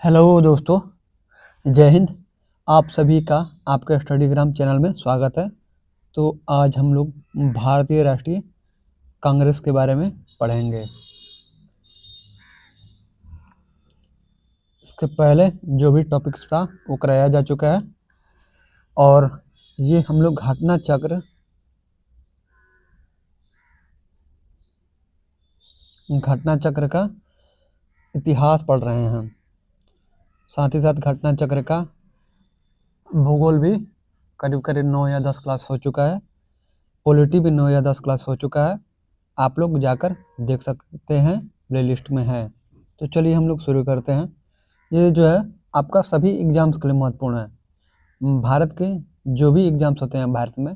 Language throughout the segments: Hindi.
हेलो दोस्तों, जय हिंद। आप सभी का आपके स्टडीग्राम चैनल में स्वागत है। तो आज हम लोग भारतीय राष्ट्रीय कांग्रेस के बारे में पढ़ेंगे। इसके पहले जो भी टॉपिक्स था वो कराया जा चुका है और ये हम लोग घटना चक्र का इतिहास पढ़ रहे हैं। साथ ही साथ घटना चक्र का भूगोल भी करीब करीब 9 या 10 क्लास हो चुका है। पॉलिटी भी 9 या 10 क्लास हो चुका है। आप लोग जाकर देख सकते हैं, प्लेलिस्ट में है। तो चलिए हम लोग शुरू करते हैं। ये जो है आपका सभी एग्जाम्स के लिए महत्वपूर्ण है। भारत के जो भी एग्जाम्स होते हैं भारत में,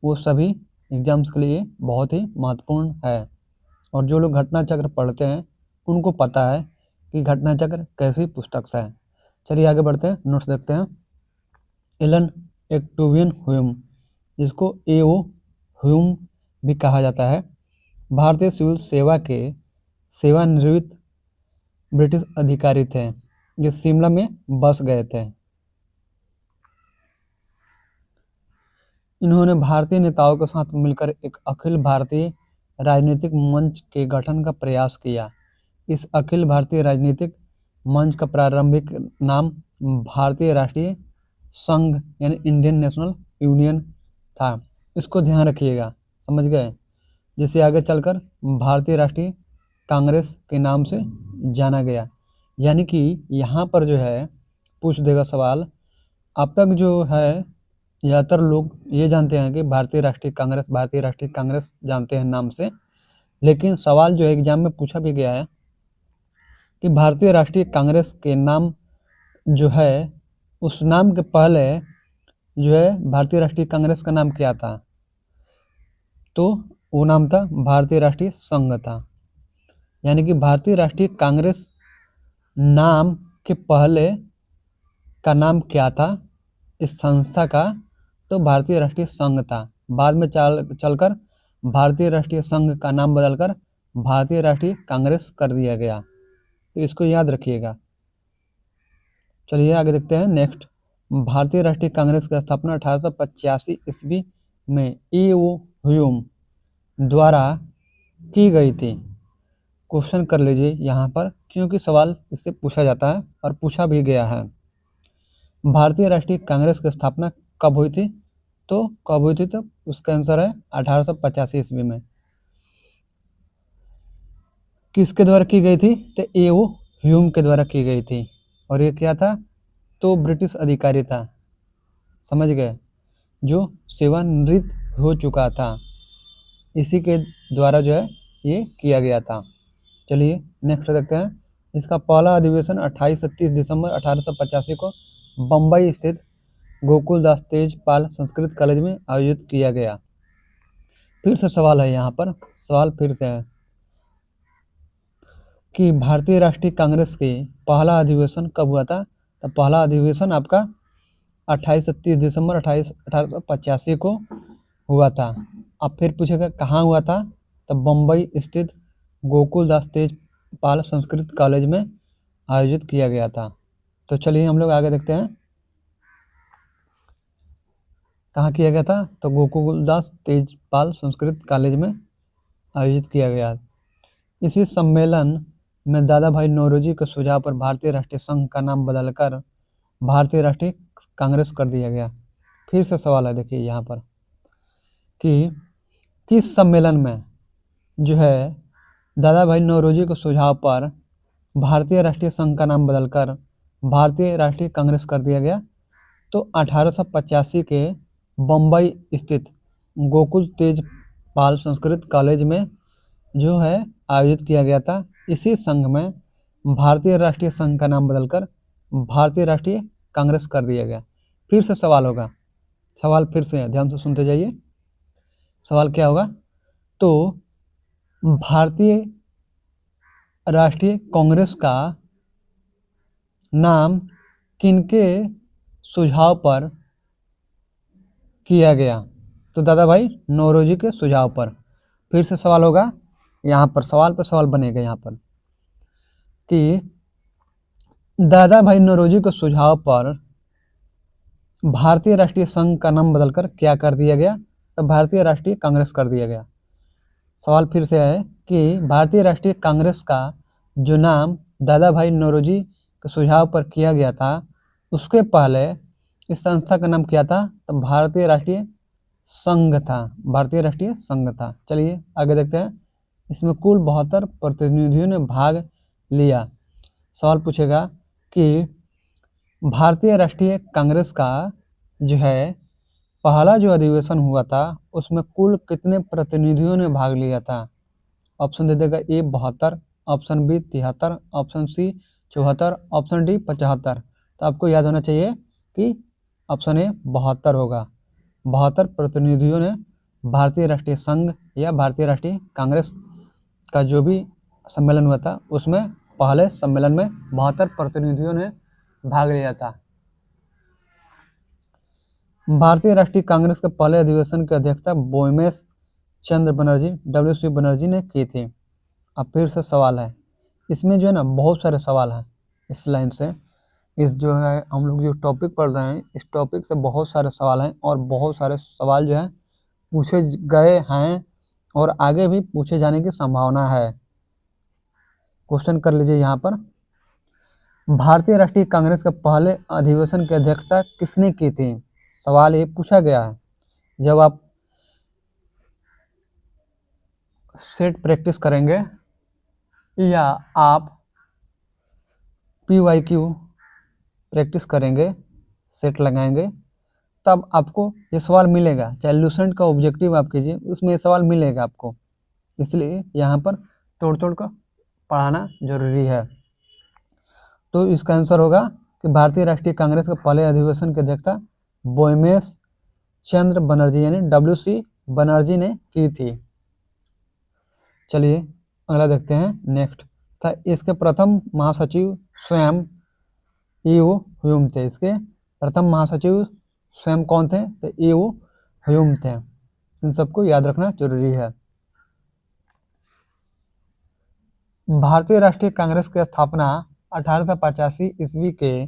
वो सभी एग्जाम्स के लिए बहुत ही महत्वपूर्ण है। और जो लोग घटना चक्र पढ़ते हैं उनको पता है कि घटना चक्र कैसी पुस्तक से है। चलिए आगे बढ़ते हैं, नोट्स देखते हैं। एलन एक्टोवियन ह्यूम, जिसको A.O. ह्यूम भी कहा जाता है, भारतीय सिविल सेवा के सेवानिवृत्त ब्रिटिश अधिकारी थे जो शिमला में बस गए थे। इन्होंने भारतीय नेताओं के साथ मिलकर एक अखिल भारतीय राजनीतिक मंच के गठन का प्रयास किया। इस अखिल भारतीय राजनीतिक मंच का प्रारंभिक नाम भारतीय राष्ट्रीय संघ यानी इंडियन नेशनल यूनियन था। इसको ध्यान रखिएगा, समझ गए। जिसे आगे चलकर भारतीय राष्ट्रीय कांग्रेस के नाम से जाना गया। यानी कि यहाँ पर जो है पूछ देगा सवाल। अब तक जो है ज़्यादातर लोग ये जानते हैं कि भारतीय राष्ट्रीय कांग्रेस जानते हैं नाम से, लेकिन सवाल जो है एग्जाम में पूछा भी गया है कि भारतीय राष्ट्रीय कांग्रेस के नाम जो है, उस नाम के पहले जो है भारतीय राष्ट्रीय कांग्रेस का नाम क्या था? तो वो नाम था भारतीय राष्ट्रीय संघ था। यानी कि भारतीय राष्ट्रीय कांग्रेस नाम के पहले का नाम क्या था इस संस्था का? तो भारतीय राष्ट्रीय संघ था। बाद में चलकर भारतीय राष्ट्रीय संघ का नाम बदलकर भारतीय राष्ट्रीय कांग्रेस कर दिया गया। तो इसको याद रखिएगा। चलिए आगे देखते हैं नेक्स्ट। भारतीय राष्ट्रीय कांग्रेस की स्थापना 1885 ईस्वी में A.O. ह्यूम द्वारा की गई थी। क्वेश्चन कर लीजिए यहाँ पर, क्योंकि सवाल इससे पूछा जाता है और पूछा भी गया है। भारतीय राष्ट्रीय कांग्रेस की स्थापना कब हुई थी? तो कब हुई थी? तो उसका आंसर है 1885 ईस्वी में। किसके द्वारा की गई थी? तो A.O. ह्यूम के द्वारा की गई थी। और ये क्या था? तो ब्रिटिश अधिकारी था, समझ गए, जो सेवानिवृत्त हो चुका था। इसी के द्वारा जो है ये किया गया था। चलिए नेक्स्ट देखते हैं। इसका पहला अधिवेशन 28-30 दिसंबर 1885 को बम्बई स्थित गोकुलदास तेजपाल संस्कृत कॉलेज में आयोजित किया गया। फिर से सवाल है यहाँ पर, सवाल फिर से है कि भारतीय राष्ट्रीय कांग्रेस के पहला अधिवेशन कब हुआ था? तो पहला अधिवेशन आपका 28-30 दिसंबर 1885 को हुआ था। अब फिर पूछेगा कहाँ हुआ था? तो बम्बई स्थित गोकुलदास तेजपाल संस्कृत कॉलेज में आयोजित किया गया था। तो चलिए हम लोग आगे देखते हैं, कहाँ किया गया था? तो गोकुलदास तेजपाल संस्कृत कॉलेज में आयोजित किया गया। इसी सम्मेलन में दादा भाई नौरोजी के सुझाव पर भारतीय राष्ट्रीय संघ का नाम बदलकर भारतीय राष्ट्रीय कांग्रेस कर दिया गया। फिर से सवाल है, देखिए यहाँ पर कि किस सम्मेलन में जो है दादा भाई नौरोजी के सुझाव पर भारतीय राष्ट्रीय संघ का नाम बदलकर भारतीय राष्ट्रीय कांग्रेस कर दिया गया? तो 1885 के बम्बई स्थित गोकुल तेजपाल संस्कृत कॉलेज में जो है आयोजित किया गया था। इसी संघ में भारतीय राष्ट्रीय संघ का नाम बदलकर भारतीय राष्ट्रीय कांग्रेस कर दिया गया। फिर से सवाल होगा, सवाल फिर से ध्यान से सुनते जाइए। सवाल क्या होगा? तो भारतीय राष्ट्रीय कांग्रेस का नाम किनके सुझाव पर किया गया? तो दादा भाई नौरोजी के सुझाव पर। फिर से सवाल होगा, यहाँ पर सवाल पर सवाल बनेगा यहाँ पर कि दादा भाई नौरोजी के सुझाव पर भारतीय राष्ट्रीय संघ का नाम बदलकर क्या कर दिया गया? तो भारतीय राष्ट्रीय कांग्रेस कर दिया गया। सवाल फिर से है कि भारतीय राष्ट्रीय कांग्रेस का जो नाम दादा भाई नौरोजी के सुझाव पर किया गया था, उसके पहले इस संस्था का नाम क्या था? तो भारतीय राष्ट्रीय संघ था। भारतीय राष्ट्रीय संघ था। चलिए आगे देखते हैं। इसमें कुल 72 प्रतिनिधियों ने भाग लिया। सवाल पूछेगा कि भारतीय राष्ट्रीय कांग्रेस का जो है पहला जो अधिवेशन हुआ था, उसमें कुल कितने प्रतिनिधियों ने भाग लिया था? ऑप्शन दे देगा, A 72, option B 73, option C 74, option D 75। तो आपको याद होना चाहिए कि ऑप्शन ए 72 होगा। 72 प्रतिनिधियों ने भारतीय राष्ट्रीय संघ या भारतीय राष्ट्रीय कांग्रेस का जो भी सम्मेलन हुआ था, उसमें पहले सम्मेलन में 72 प्रतिनिधियों ने भाग लिया था। भारतीय राष्ट्रीय कांग्रेस के पहले अधिवेशन की अध्यक्षता बोयमेश चंद्र बनर्जी डब्ल्यू.सी. बनर्जी ने की थी। अब फिर से सवाल है, इसमें जो है ना बहुत सारे सवाल हैं इस लाइन से। इस जो है हम लोग जो टॉपिक पढ़ रहे हैं, इस टॉपिक से बहुत सारे सवाल हैं और बहुत सारे सवाल जो है पूछे गए हैं और आगे भी पूछे जाने की संभावना है। क्वेश्चन कर लीजिए यहाँ पर, भारतीय राष्ट्रीय कांग्रेस के पहले अधिवेशन की अध्यक्षता किसने की थी? सवाल ये पूछा गया है। जब आप सेट प्रैक्टिस करेंगे या आप PYQ प्रैक्टिस करेंगे, सेट लगाएंगे, तब आपको ये सवाल मिलेगा। चाहे लूसेंट का ऑब्जेक्टिव आप कीजिए, उसमें ये सवाल मिलेगा आपको। इसलिए यहाँ पर तोड़ तोड़ कर पढ़ाना जरूरी है। तो इसका आंसर होगा कि भारतीय राष्ट्रीय कांग्रेस के पहले अधिवेशन की अध्यक्षता बोयमेश चंद्र बनर्जी यानी WC बनर्जी ने की थी। चलिए अगला देखते हैं। नेक्स्ट था, इसके प्रथम महासचिव स्वयं ईओ ह्यूम थे। इसके प्रथम महासचिव स्वयं कौन थे? तो ईओ ह्यूम थे। इन सबको याद रखना जरूरी है। भारतीय राष्ट्रीय कांग्रेस की स्थापना 1885 ईस्वी के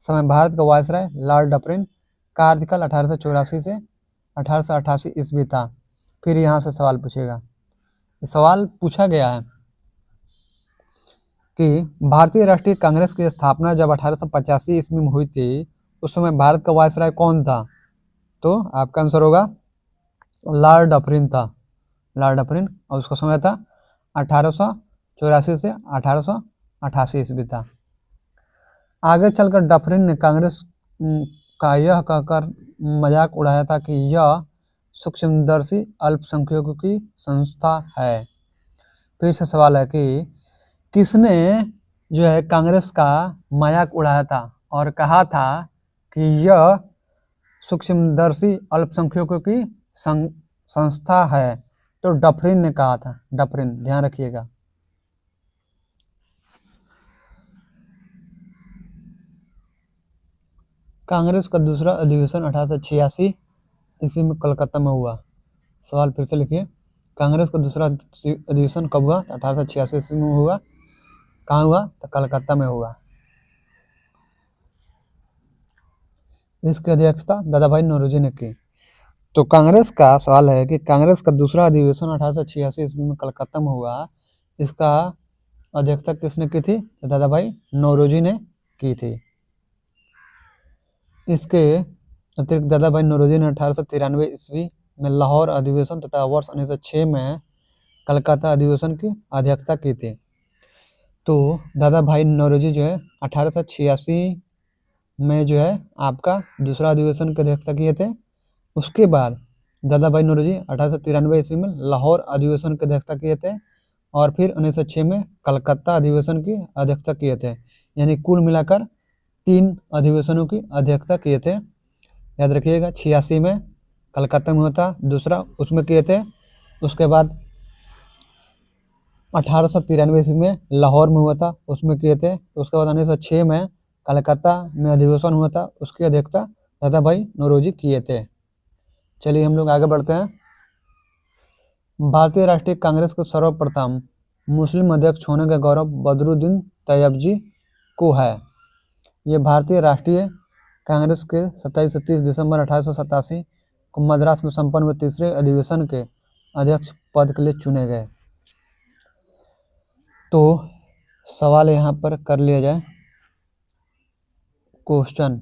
समय भारत का वायसराय लॉर्ड डफरिन का कार्यकाल 1884 से 1888 ईस्वी था। फिर यहाँ से सवाल पूछेगा, सवाल पूछा गया है कि भारतीय राष्ट्रीय कांग्रेस की स्थापना जब 1885 ईस्वी में हुई थी, उस समय भारत का वायसराय कौन था? तो आपका आंसर होगा लॉर्ड डफरिन था। लॉर्ड डफरिन, और उसका समय था 1884 से 1888 ईस्वी था। आगे चलकर डफरिन ने कांग्रेस का यह कहकर मजाक उड़ाया था कि यह सूक्ष्मदर्शी अल्पसंख्यकों की संस्था है। फिर से सवाल है कि किसने जो है कांग्रेस का मजाक उड़ाया था और कहा था कि यह सूक्ष्मदर्शी अल्पसंख्यकों की संस्था है? तो डफरिन ने कहा था। डफरिन, ध्यान रखिएगा। कांग्रेस का दूसरा अधिवेशन 1886 ईस्वी में कलकत्ता में हुआ। सवाल फिर से लिखिए, कांग्रेस का दूसरा अधिवेशन कब हुआ? 1886 ईस्वी में हुआ। कहाँ हुआ? तो कलकत्ता में हुआ। इसकी अध्यक्षता दादा भाई नौरोजी ने की। तो कांग्रेस का सवाल है कि कांग्रेस का दूसरा अधिवेशन 1886 ईस्वी में कलकत्ता में हुआ, इसका अध्यक्षता किसने की थी? तो दादा भाई नौरोजी ने की थी। इसके अतिरिक्त दादा भाई नौरोजी ने 1893 ईस्वी में लाहौर अधिवेशन तथा वर्ष 1906 में कलकत्ता अधिवेशन की अध्यक्षता की थी। तो दादा भाई नौरोजी जो है 1886 में जो है आपका दूसरा अधिवेशन की अध्यक्षता किए थे। उसके बाद दादा भाई नौरोजी 1893 ईस्वी में लाहौर अधिवेशन की अध्यक्षता किए थे और फिर 1906 में कलकत्ता अधिवेशन की अध्यक्षता किए थे। यानी कुल मिलाकर 3 अधिवेशनों की अध्यक्षता किए थे। याद रखिएगा, 86 में कलकत्ता में होता, दूसरा उसमें किए थे। उसके बाद 1893 ईस्वी में लाहौर में हुआ था, उसमें किए थे। उसके बाद 1906 में कलकत्ता में अधिवेशन हुआ था, उसकी अध्यक्षता दादा भाई नौरोजी किए थे। चलिए हम लोग आगे बढ़ते हैं। भारतीय राष्ट्रीय कांग्रेस के सर्वप्रथम मुस्लिम अध्यक्ष होने का गौरव बदरुद्दीन तैयबजी को है। ये भारतीय राष्ट्रीय कांग्रेस के 27 से 30 दिसंबर 1887 को मद्रास में संपन्न हुए तीसरे अधिवेशन के अध्यक्ष पद के लिए चुने गए। तो सवाल यहाँ पर कर लिया जाए। क्वेश्चन,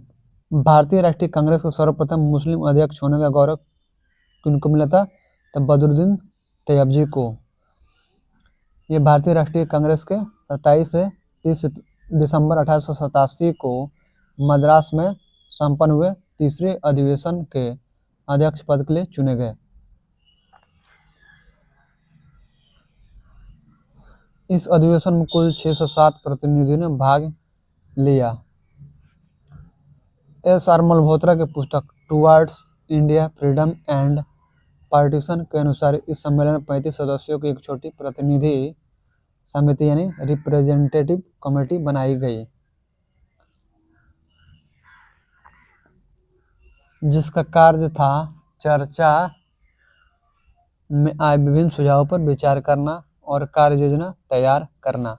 भारतीय राष्ट्रीय कांग्रेस को सर्वप्रथम मुस्लिम अध्यक्ष होने का गौरव किनको मिला था? तो बदरुद्दीन तैयबजी को। ये भारतीय राष्ट्रीय कांग्रेस के 27 से 30 दिसंबर 1887 को मद्रास में संपन्न हुए तीसरे अधिवेशन के अध्यक्ष पद के लिए चुने गए। इस अधिवेशन में कुल 607 प्रतिनिधियों ने भाग लिया। एस.आर. मल्होत्रा की पुस्तक towards India freedom and partition के अनुसार इस सम्मेलन में 35 सदस्यों की एक छोटी प्रतिनिधि समिति यानी रिप्रेजेंटेटिव कमेटी बनाई गई, जिसका कार्य था चर्चा में आए विभिन्न सुझावों पर विचार करना और कार्य योजना तैयार करना।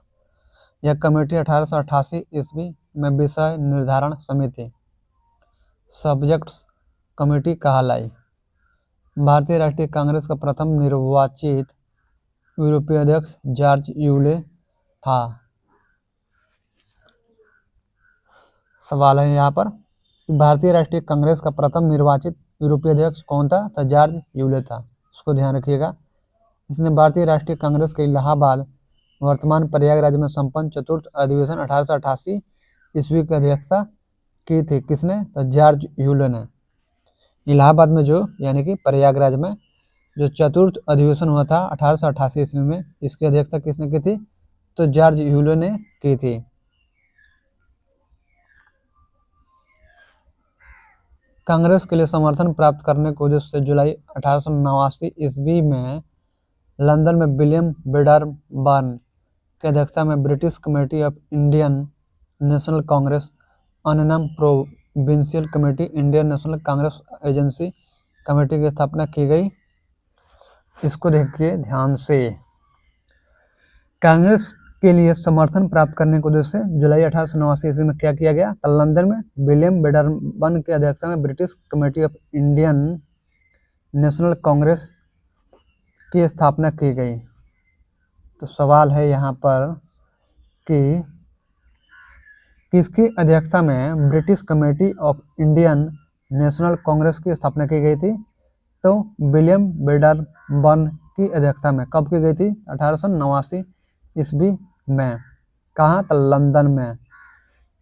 यह कमेटी 1888 ईस्वी में विषय निर्धारण समिति सब्जेक्ट्स कमेटी कहलाई। भारतीय राष्ट्रीय कांग्रेस का प्रथम निर्वाचित यूरोपीय अध्यक्ष जॉर्ज यूले था। सवाल है यहाँ पर, भारतीय राष्ट्रीय कांग्रेस का प्रथम निर्वाचित यूरोपीय अध्यक्ष कौन था? तो जॉर्ज यूले था। उसको ध्यान रखिएगा। इसने भारतीय राष्ट्रीय कांग्रेस के इलाहाबाद वर्तमान प्रयागराज में संपन्न चतुर्थ अधिवेशन 1888 ईस्वी की अध्यक्षता की थी। किसने? तो जॉर्ज यूले ने। इलाहाबाद में जो यानी कि प्रयागराज में जो चतुर्थ अधिवेशन हुआ था 1888 ईस्वी में, इसकी अध्यक्षता किसने की थी? तो जॉर्ज यूले ने की थी। कांग्रेस के लिए समर्थन प्राप्त करने के उद्देश्य से जुलाई 1889 ईस्वी में लंदन में विलियम वेडरबर्न की अध्यक्षता में British Committee of Indian National Congress, अन्य नाम provincial Committee, Indian National Congress Agency Committee की स्थापना की गई। इसको देखिए ध्यान से। कांग्रेस के लिए समर्थन प्राप्त करने के उद्देश्य से जुलाई 1889 ईस्वी में क्या किया गया? तो लंदन में विलियम वेडरबर्न की अध्यक्षता में British Committee of Indian National Congress की स्थापना की गई। तो सवाल है यहाँ पर कि किसकी अध्यक्षता में British Committee of Indian National Congress की स्थापना की गई थी? तो विलियम वेडरबर्न की अध्यक्षता में। कब की गई थी? 1889 ईस्वी में। कहाँ? तो लंदन में।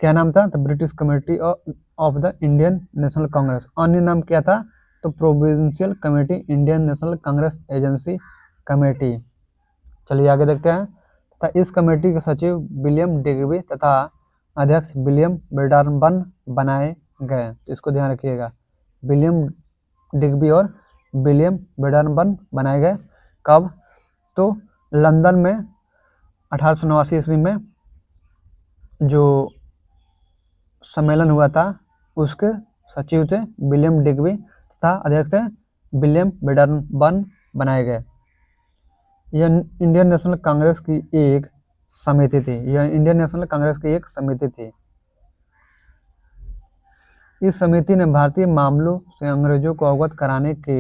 क्या नाम था? तो British Committee of the Indian National Congress. अन्य नाम क्या था? तो provincial Committee, Indian National Congress Agency committee. चलिए आगे देखते हैं। तथा इस कमेटी के सचिव विलियम डिग्बी तथा अध्यक्ष विलियम वेडरबर्न बनाए गए। तो इसको ध्यान रखिएगा, विलियम डिग्बी और विलियम वेडरबर्न बनाए गए। कब? तो लंदन में 1889 ईस्वी में जो सम्मेलन हुआ था उसके सचिव थे विलियम डिग्बी तथा अध्यक्ष थे विलियम वेडरबर्न बनाए गए। यह इंडियन नेशनल कांग्रेस की एक समिति थी। यह इंडियन नेशनल कांग्रेस की एक समिति थी। इस समिति ने भारतीय मामलों से अंग्रेजों को अवगत कराने के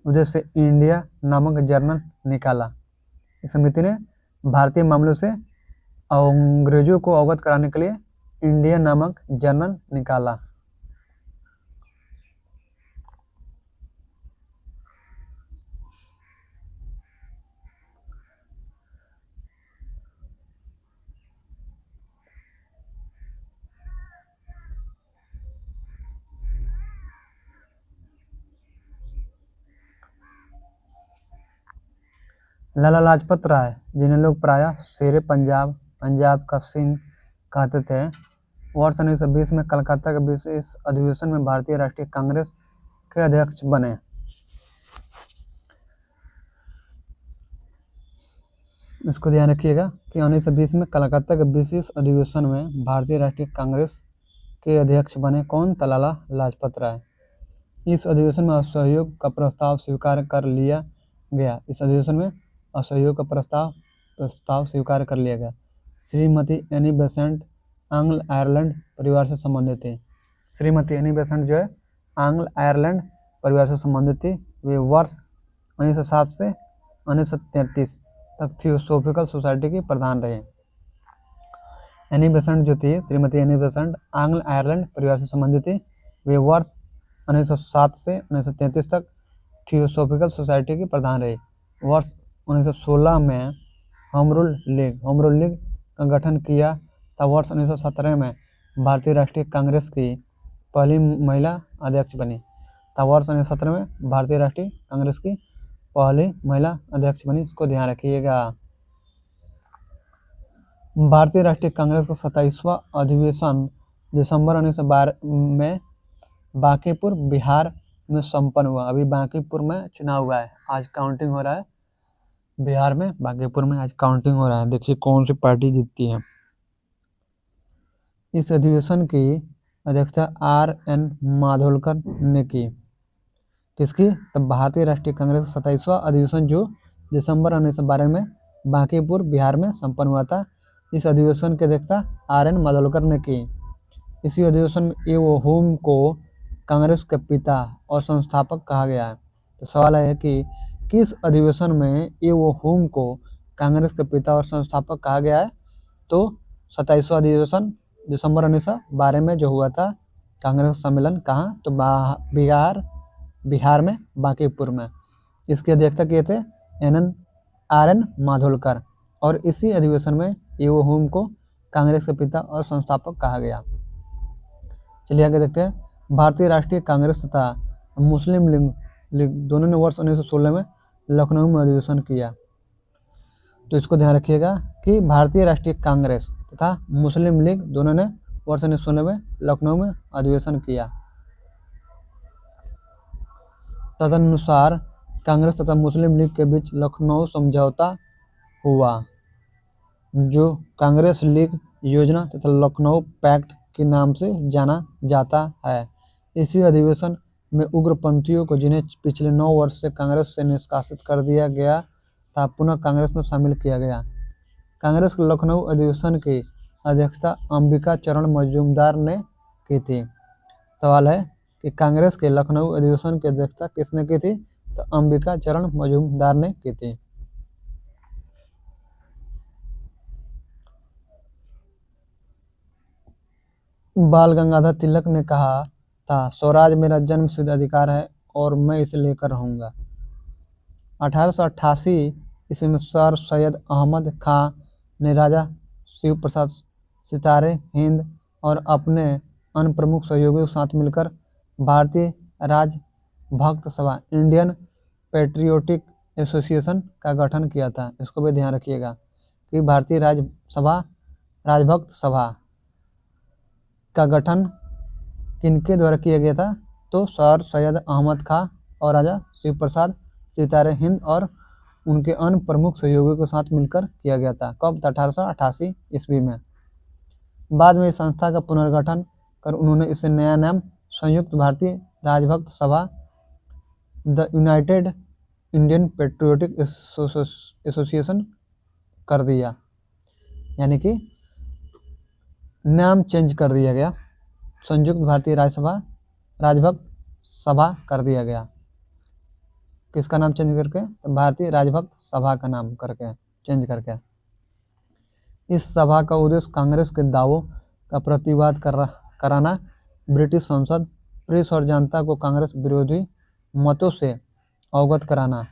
उद्देश्य से इंडिया नामक जर्नल निकाला। इस समिति ने भारतीय मामलों से अंग्रेजों को अवगत कराने के लिए इंडिया नामक जर्नल निकाला। लाला लाजपत राय, जिन्हें लोग प्रायः शेरे पंजाब, पंजाब का सिंह कहते थे, वर्ष 1920 में कलकत्ता के विशेष अधिवेशन में भारतीय राष्ट्रीय कांग्रेस के अध्यक्ष बने। इसको ध्यान रखिएगा कि 1920 में कलकत्ता के विशेष अधिवेशन में भारतीय राष्ट्रीय कांग्रेस के अध्यक्ष बने। कौन? लाला लाजपत राय। इस अधिवेशन में असहयोग का प्रस्ताव स्वीकार कर लिया गया। इस अधिवेशन में असहयोग का प्रस्ताव स्वीकार कर लिया गया। श्रीमती एनी बेसेंट आंग्ल आयरलैंड परिवार से संबंधित थी। श्रीमती एनी बेसेंट जो है आंग्ल आयरलैंड परिवार से संबंधित थी। वे वर्ष 1907 से 1933 तक थियोसोफिकल सोसाइटी की प्रधान रहे। एनी बेसेंट जो थी, श्रीमती एनी बेसेंट आंग्ल आयरलैंड परिवार से संबंधित थी। वे वर्ष 1907 से 1933 तक थियोसोफिकल सोसाइटी की प्रधान रही। वर्ष 1916 में होम रूल लीग का गठन किया था। वर्ष 1917 में भारतीय राष्ट्रीय कांग्रेस की पहली महिला अध्यक्ष बनी। वर्ष 1917 में भारतीय राष्ट्रीय कांग्रेस की पहली महिला अध्यक्ष बनी, इसको ध्यान रखिएगा। भारतीय राष्ट्रीय कांग्रेस का 27वां अधिवेशन दिसंबर 1912 में बांकीपुर बिहार में संपन्न हुआ। अभी बांकीपुर में चुनाव हुआ है, आज काउंटिंग हो रहा है। बिहार में बांकीपुर में आज काउंटिंग हो रहा है, देखिए कौन सी पार्टी जीतती है। इस अधिवेशन की अध्यक्षता R.N. माधोलकर ने की। किसकी? तब भारतीय राष्ट्रीय कांग्रेस का 27वां अधिवेशन जो दिसंबर 1912 में बांकीपुर बिहार में संपन्न हुआ था, इस अधिवेशन की अध्यक्षता R.N. माधोलकर ने की। इसी अधिवेशन में ए.ओ. होम को कांग्रेस के पिता और संस्थापक कहा गया है। तो सवाल है कि किस अधिवेशन में ए.ओ. होम को कांग्रेस के पिता और संस्थापक कहा गया है? तो 27वां अधिवेशन दिसंबर 1912 में जो हुआ था कांग्रेस सम्मेलन, कहाँ? तो बिहार में बांकीपुर में। इसकी अध्यक्षता किए थे R.N. माधोलकर और इसी अधिवेशन में ए.ओ. होम को कांग्रेस के पिता और संस्थापक कहा गया। चलिए आगे देखते हैं। भारतीय राष्ट्रीय कांग्रेस तथा मुस्लिम लीग दोनों ने वर्ष 1916 में लखनऊ में अधिवेशन किया। तो इसको ध्यान रखिएगा कि भारतीय राष्ट्रीय कांग्रेस तथा मुस्लिम लीग दोनों ने वर्ष 1916 में लखनऊ में अधिवेशन किया। तदनुसार कांग्रेस तथा मुस्लिम लीग के बीच लखनऊ समझौता हुआ, जो कांग्रेस लीग योजना तथा लखनऊ पैक्ट के नाम से जाना जाता है। इसी अधिवेशन में उग्रपंथियों को, जिन्हें पिछले 9 वर्ष से कांग्रेस से निष्कासित कर दिया गया था, पुनः कांग्रेस में शामिल किया गया। कांग्रेस के लखनऊ अधिवेशन की अध्यक्षता अंबिका चरण मजूमदार ने की थी। सवाल है कि कांग्रेस के लखनऊ अधिवेशन की अध्यक्षता किसने की थी? तो अंबिका चरण मजूमदार ने की थी। बाल गंगाधर तिलक ने कहा था, स्वराज मेरा जन्मसिद्ध अधिकार है और मैं इसे लेकर रहूंगा। 1888 ईस्वी में सर सैयद अहमद खां ने राजा शिव प्रसाद, सितारे हिंद और अपने अन्य प्रमुख सहयोगियों के साथ मिलकर भारतीय राजभक्त सभा, इंडियन पेट्रियोटिक एसोसिएशन का गठन किया था। इसको भी ध्यान रखिएगा कि भारतीय राजभक्त सभा का गठन किनके द्वारा किया गया था? तो सर सैयद अहमद खां और राजा शिव प्रसाद, सितारे हिंद और उनके अन्य प्रमुख सहयोगियों के साथ मिलकर किया गया था। कब? 1888 ईस्वी में। बाद में इस संस्था का पुनर्गठन कर उन्होंने इसे नया नाम संयुक्त भारतीय राजभक्त सभा, the United Indian patriotic association कर दिया, यानी कि नाम चेंज कर दिया गया, संयुक्त भारतीय राजभक्त सभा कर दिया गया। किसका नाम चेंज करके? तो भारतीय राजभक्त सभा का नाम करके चेंज करके। इस सभा का उद्देश्य कांग्रेस के दावों का प्रतिवाद कराना, ब्रिटिश संसद, प्रेस और जनता को कांग्रेस विरोधी मतों से अवगत कराना,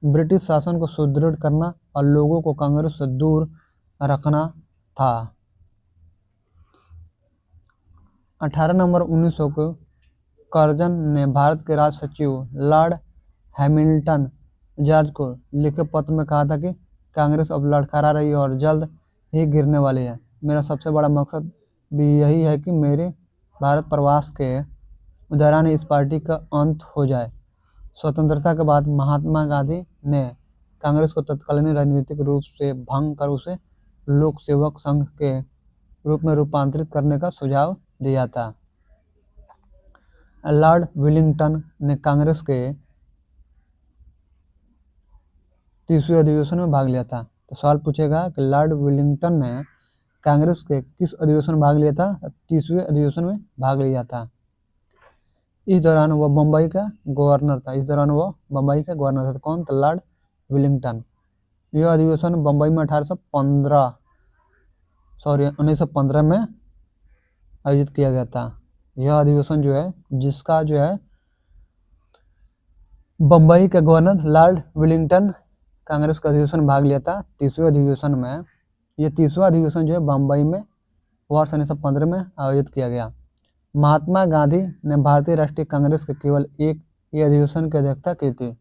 ब्रिटिश शासन को सुदृढ़ करना और लोगों को कांग्रेस से दूर रखना था। 18 नवंबर 1900 को कर्जन ने भारत के राज सचिव लॉर्ड हैमिल्टन जॉर्ज को लिखे पत्र में कहा था कि कांग्रेस अब लड़खड़ा रही है और जल्द ही गिरने वाली है। मेरा सबसे बड़ा मकसद भी यही है कि मेरे भारत प्रवास के दौरान इस पार्टी का अंत हो जाए। स्वतंत्रता के बाद महात्मा गांधी ने कांग्रेस को तत्कालीन राजनीतिक रूप से भंग कर उसे लोक सेवक संघ के रूप में रूपांतरित करने का सुझाव दिया था। लॉर्ड विलिंगटन ने कांग्रेस के 30वें अधिवेशन में भाग लिया था। तो सवाल पूछेगा कि लॉर्ड विलिंगटन ने कांग्रेस के किस अधिवेशन में भाग लिया था? 30वें अधिवेशन में भाग लिया था। इस दौरान वह बम्बई का गवर्नर था। इस दौरान वह बम्बई का गवर्नर था। कौन था? Lord Willingdon. यह अधिवेशन बम्बई में 1915 में आयोजित किया गया था। यह अधिवेशन जो है, जिसका जो है बम्बई का गवर्नर लॉर्ड विलिंगटन कांग्रेस का अधिवेशन में भाग लिया था 30वें अधिवेशन में। यह 30वां अधिवेशन जो है बम्बई में वर्ष 1915 में आयोजित किया गया। महात्मा गांधी ने भारतीय राष्ट्रीय कांग्रेस के केवल एक ही अधिवेशन की अध्यक्षता की थी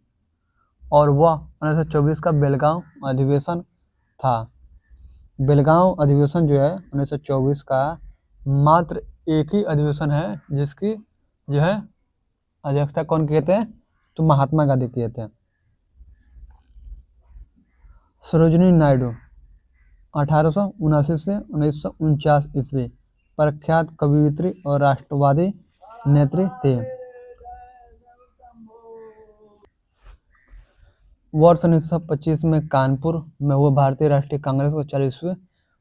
और वह 1924 का बेलगांव अधिवेशन था। बेलगांव अधिवेशन जो है 1924 का मात्र एक ही अधिवेशन है जिसकी जो है अध्यक्षता कौन किए थे? तो महात्मा गांधी किए थे। सरोजिनी नायडू 1879 से 1949 ईस्वी प्रख्यात कवयित्री और राष्ट्रवादी नेत्री थे। वर्ष 1925 में कानपुर में हुए भारतीय राष्ट्रीय कांग्रेस के 40वें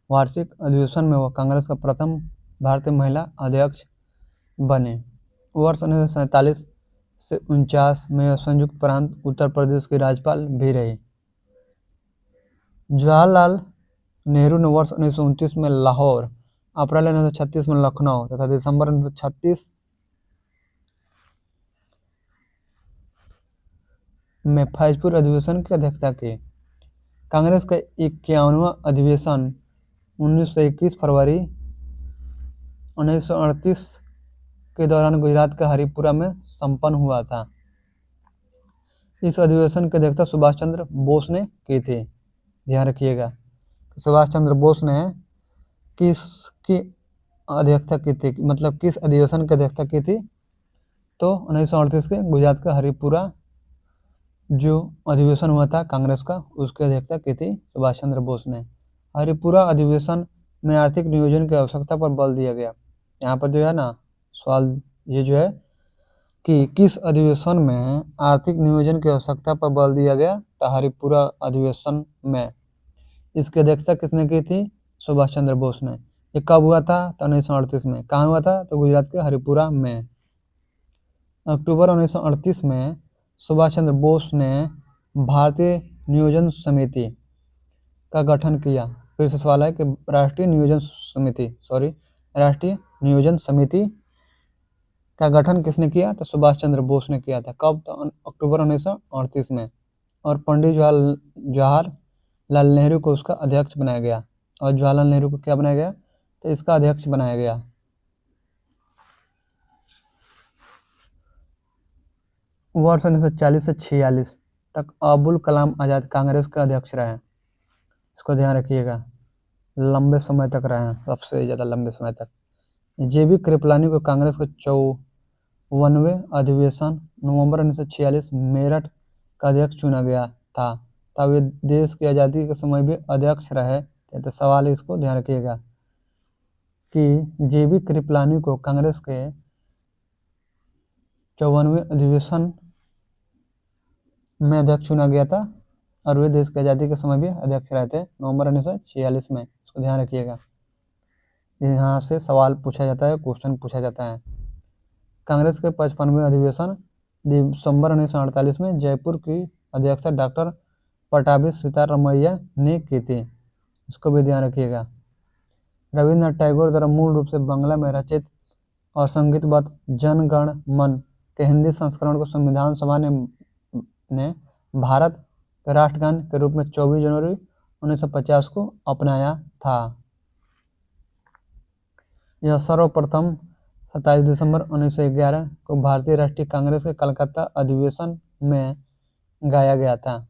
वार्षिक अधिवेशन में वह कांग्रेस का प्रथम भारतीय महिला अध्यक्ष बने। वर्ष 1947 से 49 में यह संयुक्त प्रांत उत्तर प्रदेश की राज्यपाल भी रही। जवाहरलाल नेहरू ने वर्ष 1929 में लाहौर, अप्रैल 1936 में लखनऊ तथा दिसंबर 1936 में फैजपुर अधिवेशन की अध्यक्षता की। कांग्रेस का 51वां अधिवेशन 1921 फरवरी 1938 के दौरान गुजरात के हरिपुरा में संपन्न हुआ था। इस अधिवेशन की अध्यक्षता सुभाष चंद्र बोस ने की थी। ध्यान रखिएगा, सुभाष चंद्र बोस ने किसकी अध्यक्षता की थी, मतलब किस अधिवेशन की अध्यक्षता की थी? तो 1938 के गुजरात का हरिपुरा जो अधिवेशन हुआ था कांग्रेस का, उसकी अध्यक्षता की थी सुभाष चंद्र बोस ने। हरिपुरा अधिवेशन में आर्थिक नियोजन की आवश्यकता पर बल दिया गया। यहाँ पर जो है ना सवाल ये जो है कि किस अधिवेशन में आर्थिक नियोजन की आवश्यकता पर बल दिया गया? तो हरिपुरा अधिवेशन में। इसकी अध्यक्षता किसने की थी? सुभाष चंद्र बोस ने। ये कब हुआ था? तो 1938 में। कहाँ हुआ था? तो गुजरात के हरिपुरा में। अक्टूबर 1938 में सुभाष चंद्र बोस ने भारतीय नियोजन समिति का गठन किया। फिर से सवाल है कि राष्ट्रीय नियोजन समिति का गठन किसने किया? तो सुभाष चंद्र बोस ने किया था। कब? तो अक्टूबर 1938 में। और पंडित जवाहरलाल नेहरू को उसका अध्यक्ष बनाया गया। और जवाहरलाल नेहरू को क्या बनाया गया? तो इसका अध्यक्ष बनाया गया। वर्ष 1940 से 46 तक अबुल कलाम आज़ाद कांग्रेस के अध्यक्ष रहे। इसको ध्यान रखिएगा, लंबे समय तक रहे हैं, सबसे ज़्यादा लंबे समय तक। जेबी कृपलानी को कांग्रेस के 54वें अधिवेशन नवंबर 1946 मेरठ का अध्यक्ष चुना गया था। तब वे देश की आज़ादी के समय भी अध्यक्ष रहे थे। तो सवाल है, इसको ध्यान रखिएगा कि जेबी कृपलानी को कांग्रेस के 54वें अधिवेशन में अध्यक्ष चुना गया था और वे देश की आज़ादी के समय भी अध्यक्ष रहे थे नवंबर 1946 में। इसको ध्यान रखिएगा, यहाँ से सवाल पूछा जाता है, क्वेश्चन पूछा जाता है। कांग्रेस के 55वें अधिवेशन दिसंबर 1948 में जयपुर की अध्यक्षता डॉक्टर पट्टाभी सीतारमैया ने की थी। इसको भी ध्यान रखिएगा। रविन्द्रनाथ टैगोर द्वारा मूल रूप से बांग्ला में रचित और संगीतबद्ध जन गण मन के हिंदी संस्करण को संविधान सभा ने भारत के राष्ट्रगान के रूप में 24 जनवरी 1950 को अपनाया था। यह सर्वप्रथम 27 दिसंबर 1911 को भारतीय राष्ट्रीय कांग्रेस के कलकत्ता अधिवेशन में गाया गया था।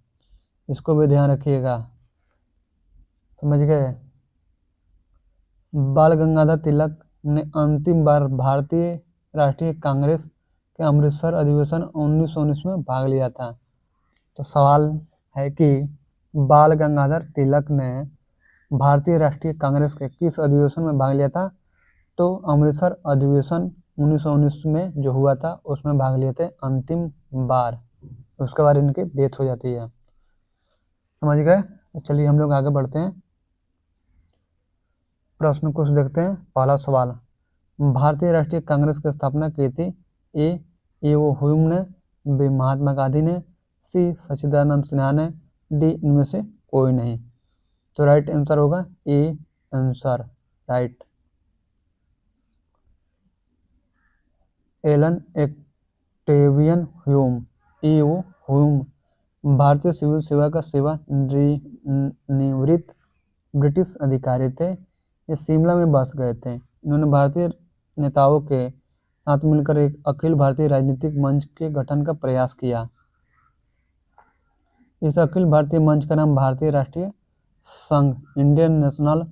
इसको भी ध्यान रखिएगा, समझ गए। बाल गंगाधर तिलक ने अंतिम बार भारतीय राष्ट्रीय कांग्रेस के अमृतसर अधिवेशन 1919 में भाग लिया था। तो सवाल है कि बाल गंगाधर तिलक ने भारतीय राष्ट्रीय कांग्रेस के किस अधिवेशन में भाग लिया था? तो अमृतसर अधिवेशन 1919 में जो हुआ था उसमें भाग लिए थे अंतिम बार। उसके बाद इनकी डेथ हो जाती है। समझ गए? चलिए हम लोग आगे बढ़ते हैं। प्रश्न कुछ देखते हैं। पहला सवाल, भारतीय राष्ट्रीय कांग्रेस की स्थापना की थी? ए ओ ह्यूम ने, बी महात्मा गांधी ने, सी सच्चिदानंद सिन्हा ने, डी इनमें से कोई नहीं। तो राइट आंसर होगा A answer, right. Allan Octavian Hume, A O. Hume भारतीय सिविल सेवा का सेवानिवृत्त ब्रिटिश अधिकारी थे। ये शिमला में बस गए थे। इन्होंने भारतीय नेताओं के साथ मिलकर एक अखिल भारतीय राजनीतिक मंच के गठन का प्रयास किया। इस अखिल भारतीय मंच का नाम भारतीय राष्ट्रीय संघ, इंडियन नेशनल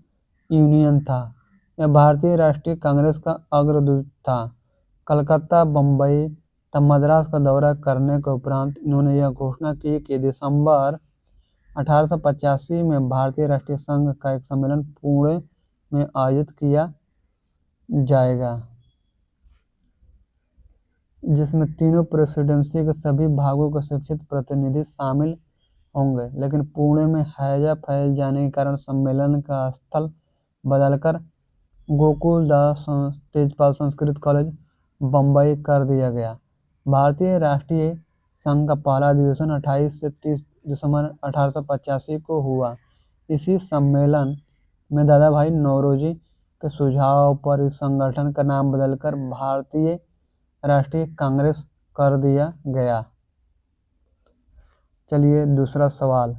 यूनियन था। यह भारतीय राष्ट्रीय कांग्रेस का अग्रदूत था। कलकत्ता, बम्बई तथा मद्रास का दौरा करने के उपरांत इन्होंने यह घोषणा की कि दिसंबर 1885 में भारतीय राष्ट्रीय संघ का एक सम्मेलन पुणे में आयोजित किया जाएगा, जिसमें तीनों प्रेसिडेंसी के सभी भागों के शिक्षित प्रतिनिधि शामिल होंगे। लेकिन पुणे में हैजा फैल जाने के कारण सम्मेलन का स्थल बदलकर गोकुलदास तेजपाल संस्कृत कॉलेज, बम्बई कर दिया गया। भारतीय राष्ट्रीय संघ का पहला अधिवेशन 28 से 30 दिसंबर 1885 को हुआ। इसी सम्मेलन में दादा भाई नौरोजी के सुझाव पर इस संगठन का नाम बदलकर भारतीय राष्ट्रीय कांग्रेस कर दिया गया। चलिए दूसरा सवाल,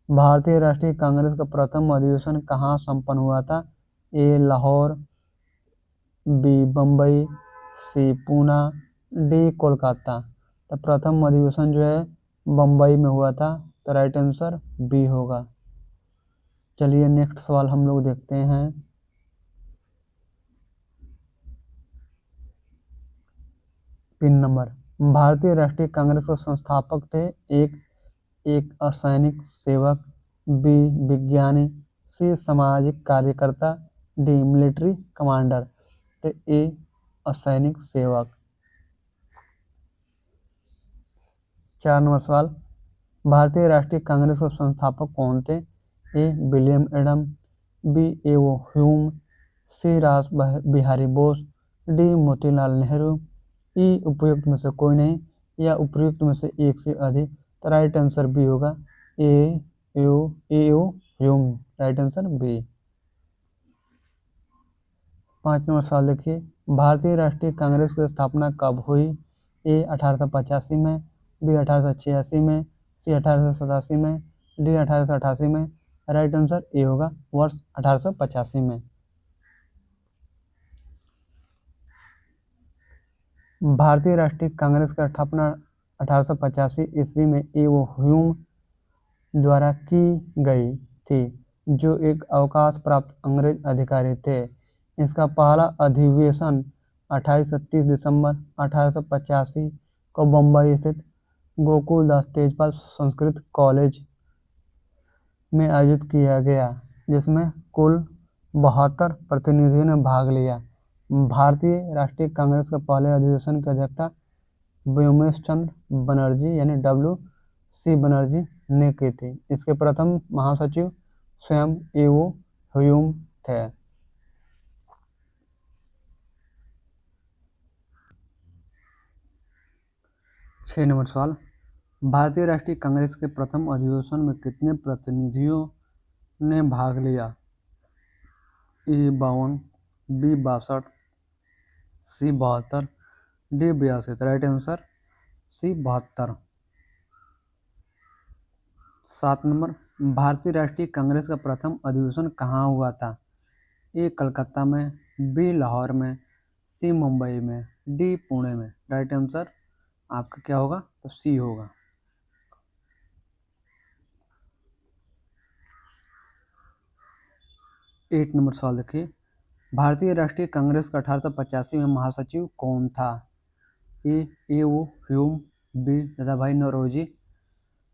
भारतीय राष्ट्रीय कांग्रेस का प्रथम अधिवेशन कहाँ संपन्न हुआ था? ए लाहौर, बी बम्बई, सी पूना, डी कोलकाता। तो प्रथम अधिवेशन जो है बम्बई में हुआ था। तो राइट आंसर बी होगा। चलिए नेक्स्ट सवाल हम लोग देखते हैं। 3 नंबर, भारतीय राष्ट्रीय कांग्रेस के संस्थापक थे? एक असैनिक सेवक, बी विज्ञानी, सी सामाजिक कार्यकर्ता, डी मिलिट्री कमांडर। तो ए असैनिक सेवक। 4 नंबर सवाल, भारतीय राष्ट्रीय कांग्रेस के संस्थापक कौन थे? A William Adam, B A O. Hume, C Ras Bihari Bose, D Motilal Nehru, E उपयुक्त में से कोई नहीं या उपयुक्त में से एक से अधिक। तो राइट आंसर बी होगा, A.O.. Hume, right answer B. 5 number सवाल देखिए, भारतीय राष्ट्रीय कांग्रेस की स्थापना कब हुई? ए 1885 में, बी 1886 में, सी 1887 में, डी 1888 में। राइट आंसर ए होगा, वर्ष 1885 में। भारतीय राष्ट्रीय कांग्रेस का स्थापना 1885 ईस्वी में ए.ओ. ह्यूम द्वारा की गई थी, जो एक अवकाश प्राप्त अंग्रेज अधिकारी थे। इसका पहला अधिवेशन 28 से 30 दिसंबर 1885 को बम्बई स्थित गोकुलदास तेजपाल संस्कृत कॉलेज में आयोजित किया गया, जिसमें कुल 72 प्रतिनिधियों ने भाग लिया। भारतीय राष्ट्रीय कांग्रेस के पहले अधिवेशन की अध्यक्षता व्योमेश चंद्र बनर्जी यानी W.C. बनर्जी ने की थी। इसके प्रथम महासचिव स्वयं ए.ओ. ह्यूम थे। 6 नंबर सवाल, भारतीय राष्ट्रीय कांग्रेस के प्रथम अधिवेशन में कितने प्रतिनिधियों ने भाग लिया? A 52, B 62, C 72, D 82। Right answer C 72। 7 नंबर, भारतीय राष्ट्रीय कांग्रेस का प्रथम अधिवेशन कहाँ हुआ था? ए कलकत्ता में, बी लाहौर में, सी मुंबई में, डी पुणे में। राइट आंसर आपका क्या होगा? तो सी होगा। 8 नंबर सवाल देखिए, भारतीय राष्ट्रीय कांग्रेस का 1885 में महासचिव कौन था? A.O.. Hume, B Dadabhai Naoroji,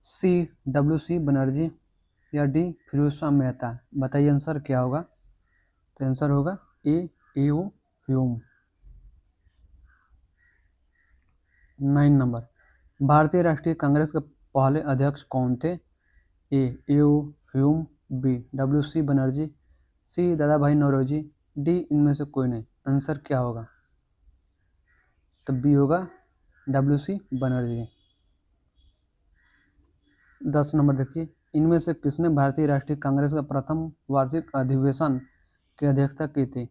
सी W.C. बनर्जी या डी फिरोज शाह मेहता। बताइए आंसर क्या होगा? तो आंसर होगा ए.ओ. ह्यूम। 9 नंबर, भारतीय राष्ट्रीय कांग्रेस के पहले अध्यक्ष कौन थे? A O. Hume, B W.C. Banerjee, C Dadabhai Naoroji, D इनमें से कोई नहीं। आंसर क्या होगा? तो बी होगा WC बनर्जी। 10 नंबर देखिए, इनमें से किसने भारतीय राष्ट्रीय कांग्रेस का प्रथम वार्षिक अधिवेशन की अध्यक्षता की थी?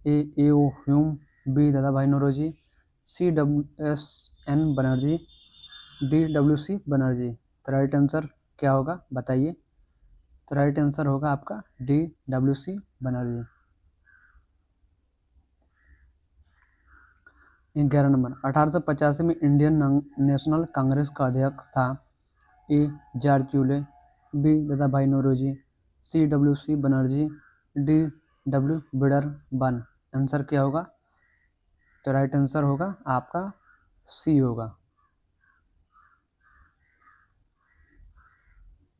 A.O. Hume, B Dadabhai Naoroji, सी WSN Banerjee, D WC Banerjee. तो राइट आंसर क्या होगा बताइए? तो राइट आंसर होगा आपका डी WC बनर्जी। 11 नंबर, 1885 में इंडियन नेशनल कांग्रेस का अध्यक्ष था? A George चूले, B Dadabhai Naoroji, C WC Banerjee, D W Wedderburn. Answer क्या होगा? तो राइट आंसर होगा आपका सी होगा।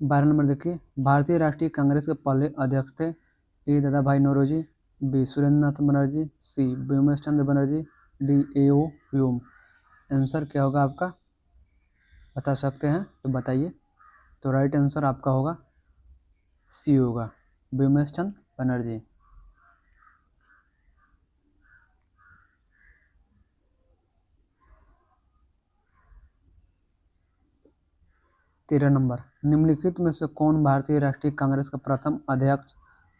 12 नंबर देखिए, भारतीय राष्ट्रीय कांग्रेस के पहले अध्यक्ष थे? A Dadabhai Naoroji, B Surendranath Banerjee, C Vyomesh Chandra Banerjee, D A.O. Hume. Answer क्या होगा आपका? बता सकते हैं तो बताइए। तो राइट आंसर आपका होगा सी होगा, व्योमेश चंद्र बनर्जी। 13 नंबर, निम्नलिखित में से कौन भारतीय राष्ट्रीय कांग्रेस का प्रथम अध्यक्ष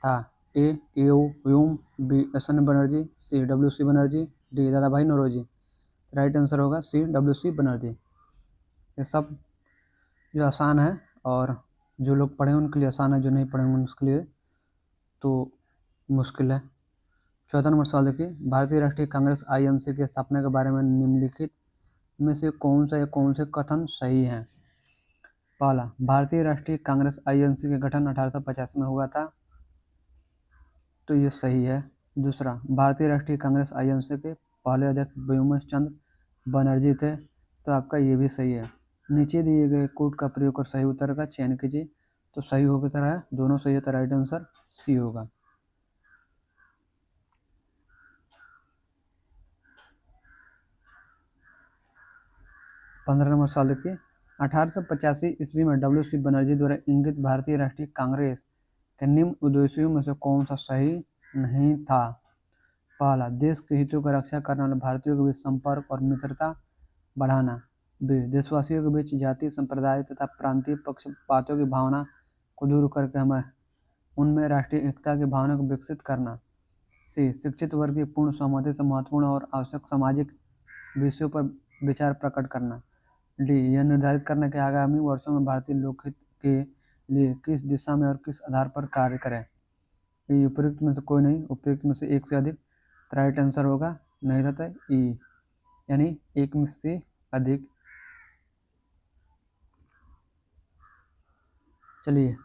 था? A.O. Hume, B SN Banerjee, C WC Banerjee, D Dadabhai Naoroji. Right answer होगा सी WC बनर्जी। ये सब जो आसान है और जो लोग पढ़े उनके लिए आसान है, जो नहीं पढ़े उनके लिए तो मुश्किल है। 14 नंबर सवाल देखिए, भारतीय राष्ट्रीय कांग्रेस INC की स्थापना के बारे में निम्नलिखित में से कौन से कथन सही हैं? पहला, भारतीय राष्ट्रीय कांग्रेस INC का गठन 1885 में हुआ था, तो ये सही है। दूसरा, भारतीय राष्ट्रीय कांग्रेस INC के पहले अध्यक्ष व्योमेश चंद्र बनर्जी थे, तो आपका ये भी सही है। नीचे दिए गए कोड का प्रयोग कर सही उत्तर का चयन कीजिए। तो सही होगा तरह है, दोनों सही है, तो राइट आंसर सी होगा। 15 नंबर सवाल देखिए, 1885 ईस्वी में WC बनर्जी द्वारा इंगित भारतीय राष्ट्रीय कांग्रेस के निम्न उद्देश्यों में से कौन सा सही नहीं था? पहला, देश के हितों की रक्षा करने वाले भारतीयों के बीच संपर्क और मित्रता बढ़ाना। बी, देशवासियों के बीच जाति संप्रदाय तथा प्रांतीय पक्षपातों की भावना को दूर करके हमें उनमें राष्ट्रीय एकता की भावना को विकसित करना। सी, शिक्षित वर्ग की पूर्ण सहमति से महत्वपूर्ण और आवश्यक सामाजिक विषयों पर विचार प्रकट करना। डी, यह निर्धारित करना कि आगामी वर्षों में भारतीय लोकहित के लिए किस दिशा में और किस आधार पर कार्य करें। ई, उपयुक्त में से कोई नहीं, उपयुक्त में से एक से अधिक। राइट आंसर होगा नहीं था ई, यानी एक में से अधिक। चलिए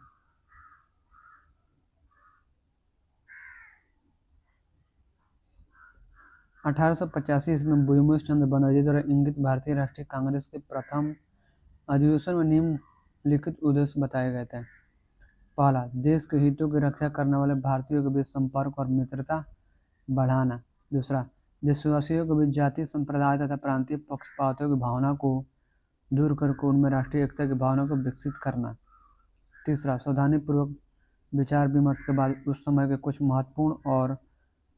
1885 ईस्वी में व्योमेश चंद्र बनर्जी द्वारा इंगित भारतीय राष्ट्रीय कांग्रेस के प्रथम अधिवेशन में निम्नलिखित उद्देश्य बताए गए थे। पहला, देश के हितों की रक्षा करने वाले भारतीयों के बीच संपर्क और मित्रता बढ़ाना। दूसरा, देशवासियों के बीच जाति संप्रदाय तथा प्रांतीय पक्षपातों की भावना को दूर करके उनमें राष्ट्रीय एकता की भावना को विकसित करना। तीसरा, सावधानीपूर्वक विचार विमर्श के बाद उस समय के कुछ महत्वपूर्ण और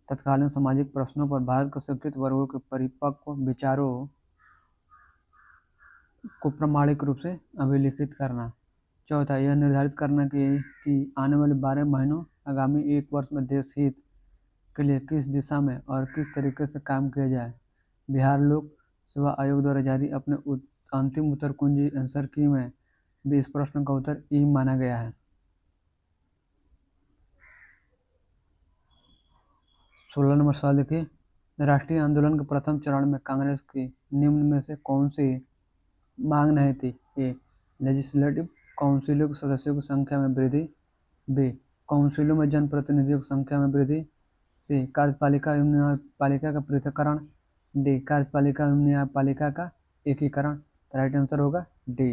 तत्कालीन सामाजिक प्रश्नों पर भारत के शिक्षित वर्गों के परिपक्व विचारों को प्रामाणिक रूप से अभिलिखित करना। चौथा, यह निर्धारित करना कि आने वाले 12 महीनों आगामी 1 वर्ष में देश हित के लिए किस दिशा में और किस तरीके से काम किया जाए। बिहार लोक सेवा आयोग द्वारा जारी अपने अंतिम उत्तर कुंजी आंसर की में भी इस प्रश्न का उत्तर ई माना गया है। 16 नंबर सवाल देखिए, राष्ट्रीय आंदोलन के प्रथम चरण में कांग्रेस की निम्न में से कौन सी मांग नहीं थी? ए, लेजिस्लेटिव काउंसिलों के सदस्यों की संख्या में वृद्धि, बी, काउंसिलों में जनप्रतिनिधियों की संख्या में वृद्धि, सी, कार्यपालिका एवं न्यायपालिका का पृथक्करण, डी, कार्यपालिका एवं न्यायपालिका का एकीकरण। राइट आंसर होगा डी।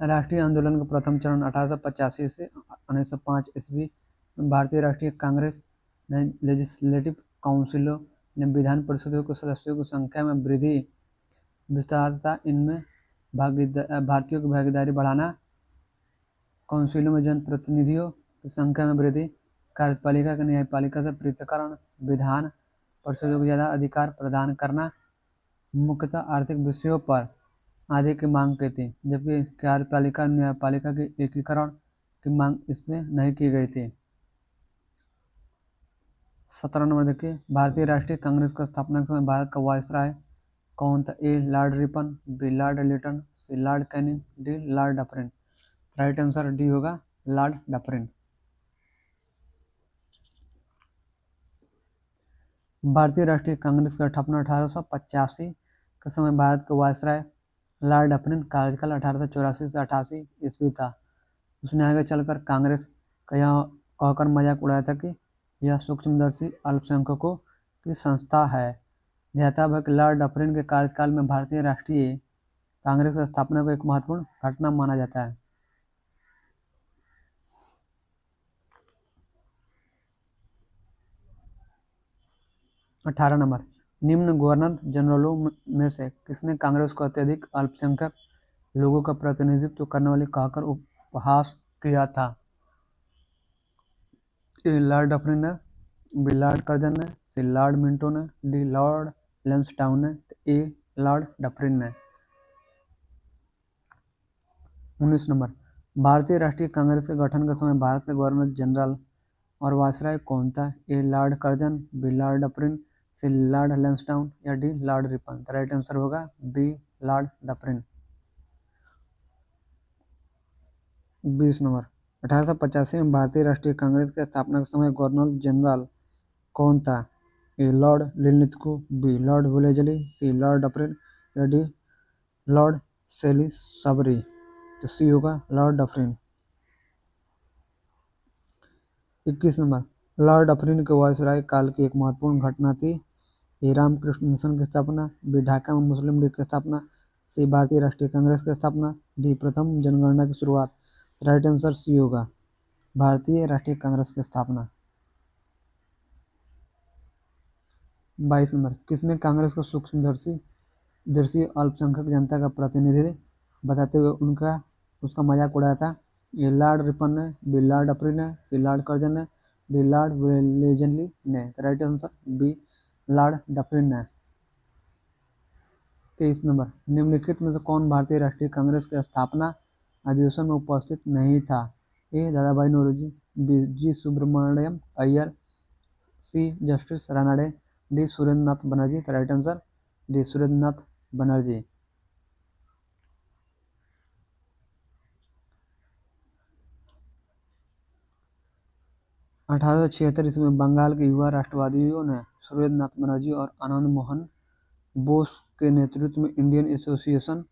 राष्ट्रीय आंदोलन का प्रथम चरण 1885 से 1905 ईस्वी में भारतीय राष्ट्रीय कांग्रेस ने लेजिस्लेटिव काउंसिलों ने विधान परिषदों के सदस्यों की संख्या में वृद्धि, विस्तार तथा इनमें भारतीयों की भागीदारी बढ़ाना काउंसिलों में जनप्रतिनिधियों की संख्या में वृद्धि, कार्यपालिका के न्यायपालिका से पृथक्करण, विधान परिषदों को ज़्यादा अधिकार प्रदान करना, मुख्यतः आर्थिक विषयों पर आदि की मांग की थी, जबकि कार्यपालिका न्यायपालिका के एकीकरण की मांग इसमें नहीं की गई थी। 17 नंबर देखिए, भारतीय राष्ट्रीय कांग्रेस का स्थापना के समय भारत का वायसराय कौन था? A Lord Ripon, B Lord Lytton, C Lord Canning, D Lord Dufferin. Right answer D होगा, लॉर्ड डफरिन। भारतीय राष्ट्रीय कांग्रेस का स्थापना 1885 के समय भारत के वायसराय लॉर्ड डफरिन कार्यकाल 1884 से 88 ईस्वी था। उसने आगे चलकर कांग्रेस का यह कहकर मजाक उड़ाया था कि यह सूक्ष्मदर्शी अल्पसंख्यकों की संस्था है। ध्यातव्य है कि लॉर्ड डफरिन के कार्यकाल में भारतीय राष्ट्रीय कांग्रेस की स्थापना को एक महत्वपूर्ण घटना माना जाता है। 18 नंबर, निम्न गवर्नर जनरलों में से किसने कांग्रेस को अत्यधिक अल्पसंख्यक लोगों का प्रतिनिधित्व करने वाली कहकर उपहास किया था? ए लॉर्ड डफरिन ने, बी लॉर्ड कर्जन ने, सी लॉर्ड मिंटो ने, डी लॉर्ड लैंसडाउन ने, ए लॉर्ड डफरिन ने। 19 नंबर, भारतीय राष्ट्रीय कांग्रेस के गठन के समय भारत के गवर्नर जनरल और वायसराय कौन था? A Lord Curzon, B Lord Dufferin, C Lord Lansdowne या D Lord Ripon. Right answer होगा बी लॉर्ड डफरिन। 20 नंबर, 1885 में भारतीय राष्ट्रीय कांग्रेस के स्थापना के समय गवर्नर जनरल कौन था? A Lord Linlithgow, B Lord वुलेजली, C Lord Dufferin या डी लॉर्ड सेलिसबरी। तो सी होगा Lord Dufferin. 21 number, Lord Dufferin के वायसराय काल की एक महत्वपूर्ण घटना थी। ए रामकृष्ण मिशन की स्थापना, बी ढाका में मुस्लिम लीग की स्थापना, सी भारतीय राष्ट्रीय कांग्रेस की स्थापना, डी प्रथम जनगणना की शुरुआत। राइट आंसर सी होगा, भारतीय राष्ट्रीय कांग्रेस की स्थापना। 22 नंबर, किसने कांग्रेस को सूक्ष्मदर्शी अल्पसंख्यक जनता का प्रतिनिधि बताते हुए उसका मजाक उड़ाया था? ए लॉर्ड रिपन ने, बी लॉर्ड डफरिन ने, सी लॉर्ड कर्जन ने, डी लॉर्ड वेलेजली ने। Right answer B Lord Dufferin ने। 23 नंबर, निम्नलिखित में से कौन भारतीय राष्ट्रीय कांग्रेस के स्थापना अधिवेशन में उपस्थित नहीं था? A Dadabhai Naoroji, B G Subramania Iyer, C justice Ranade, D Surendranath Banerjee. Right answer D Surendranath Banerjee. 1876 ईस्वी में बंगाल के युवा राष्ट्रवादियों ने सुरेंद्र नाथ बनर्जी और आनंद मोहन बोस के नेतृत्व में इंडियन एसोसिएशन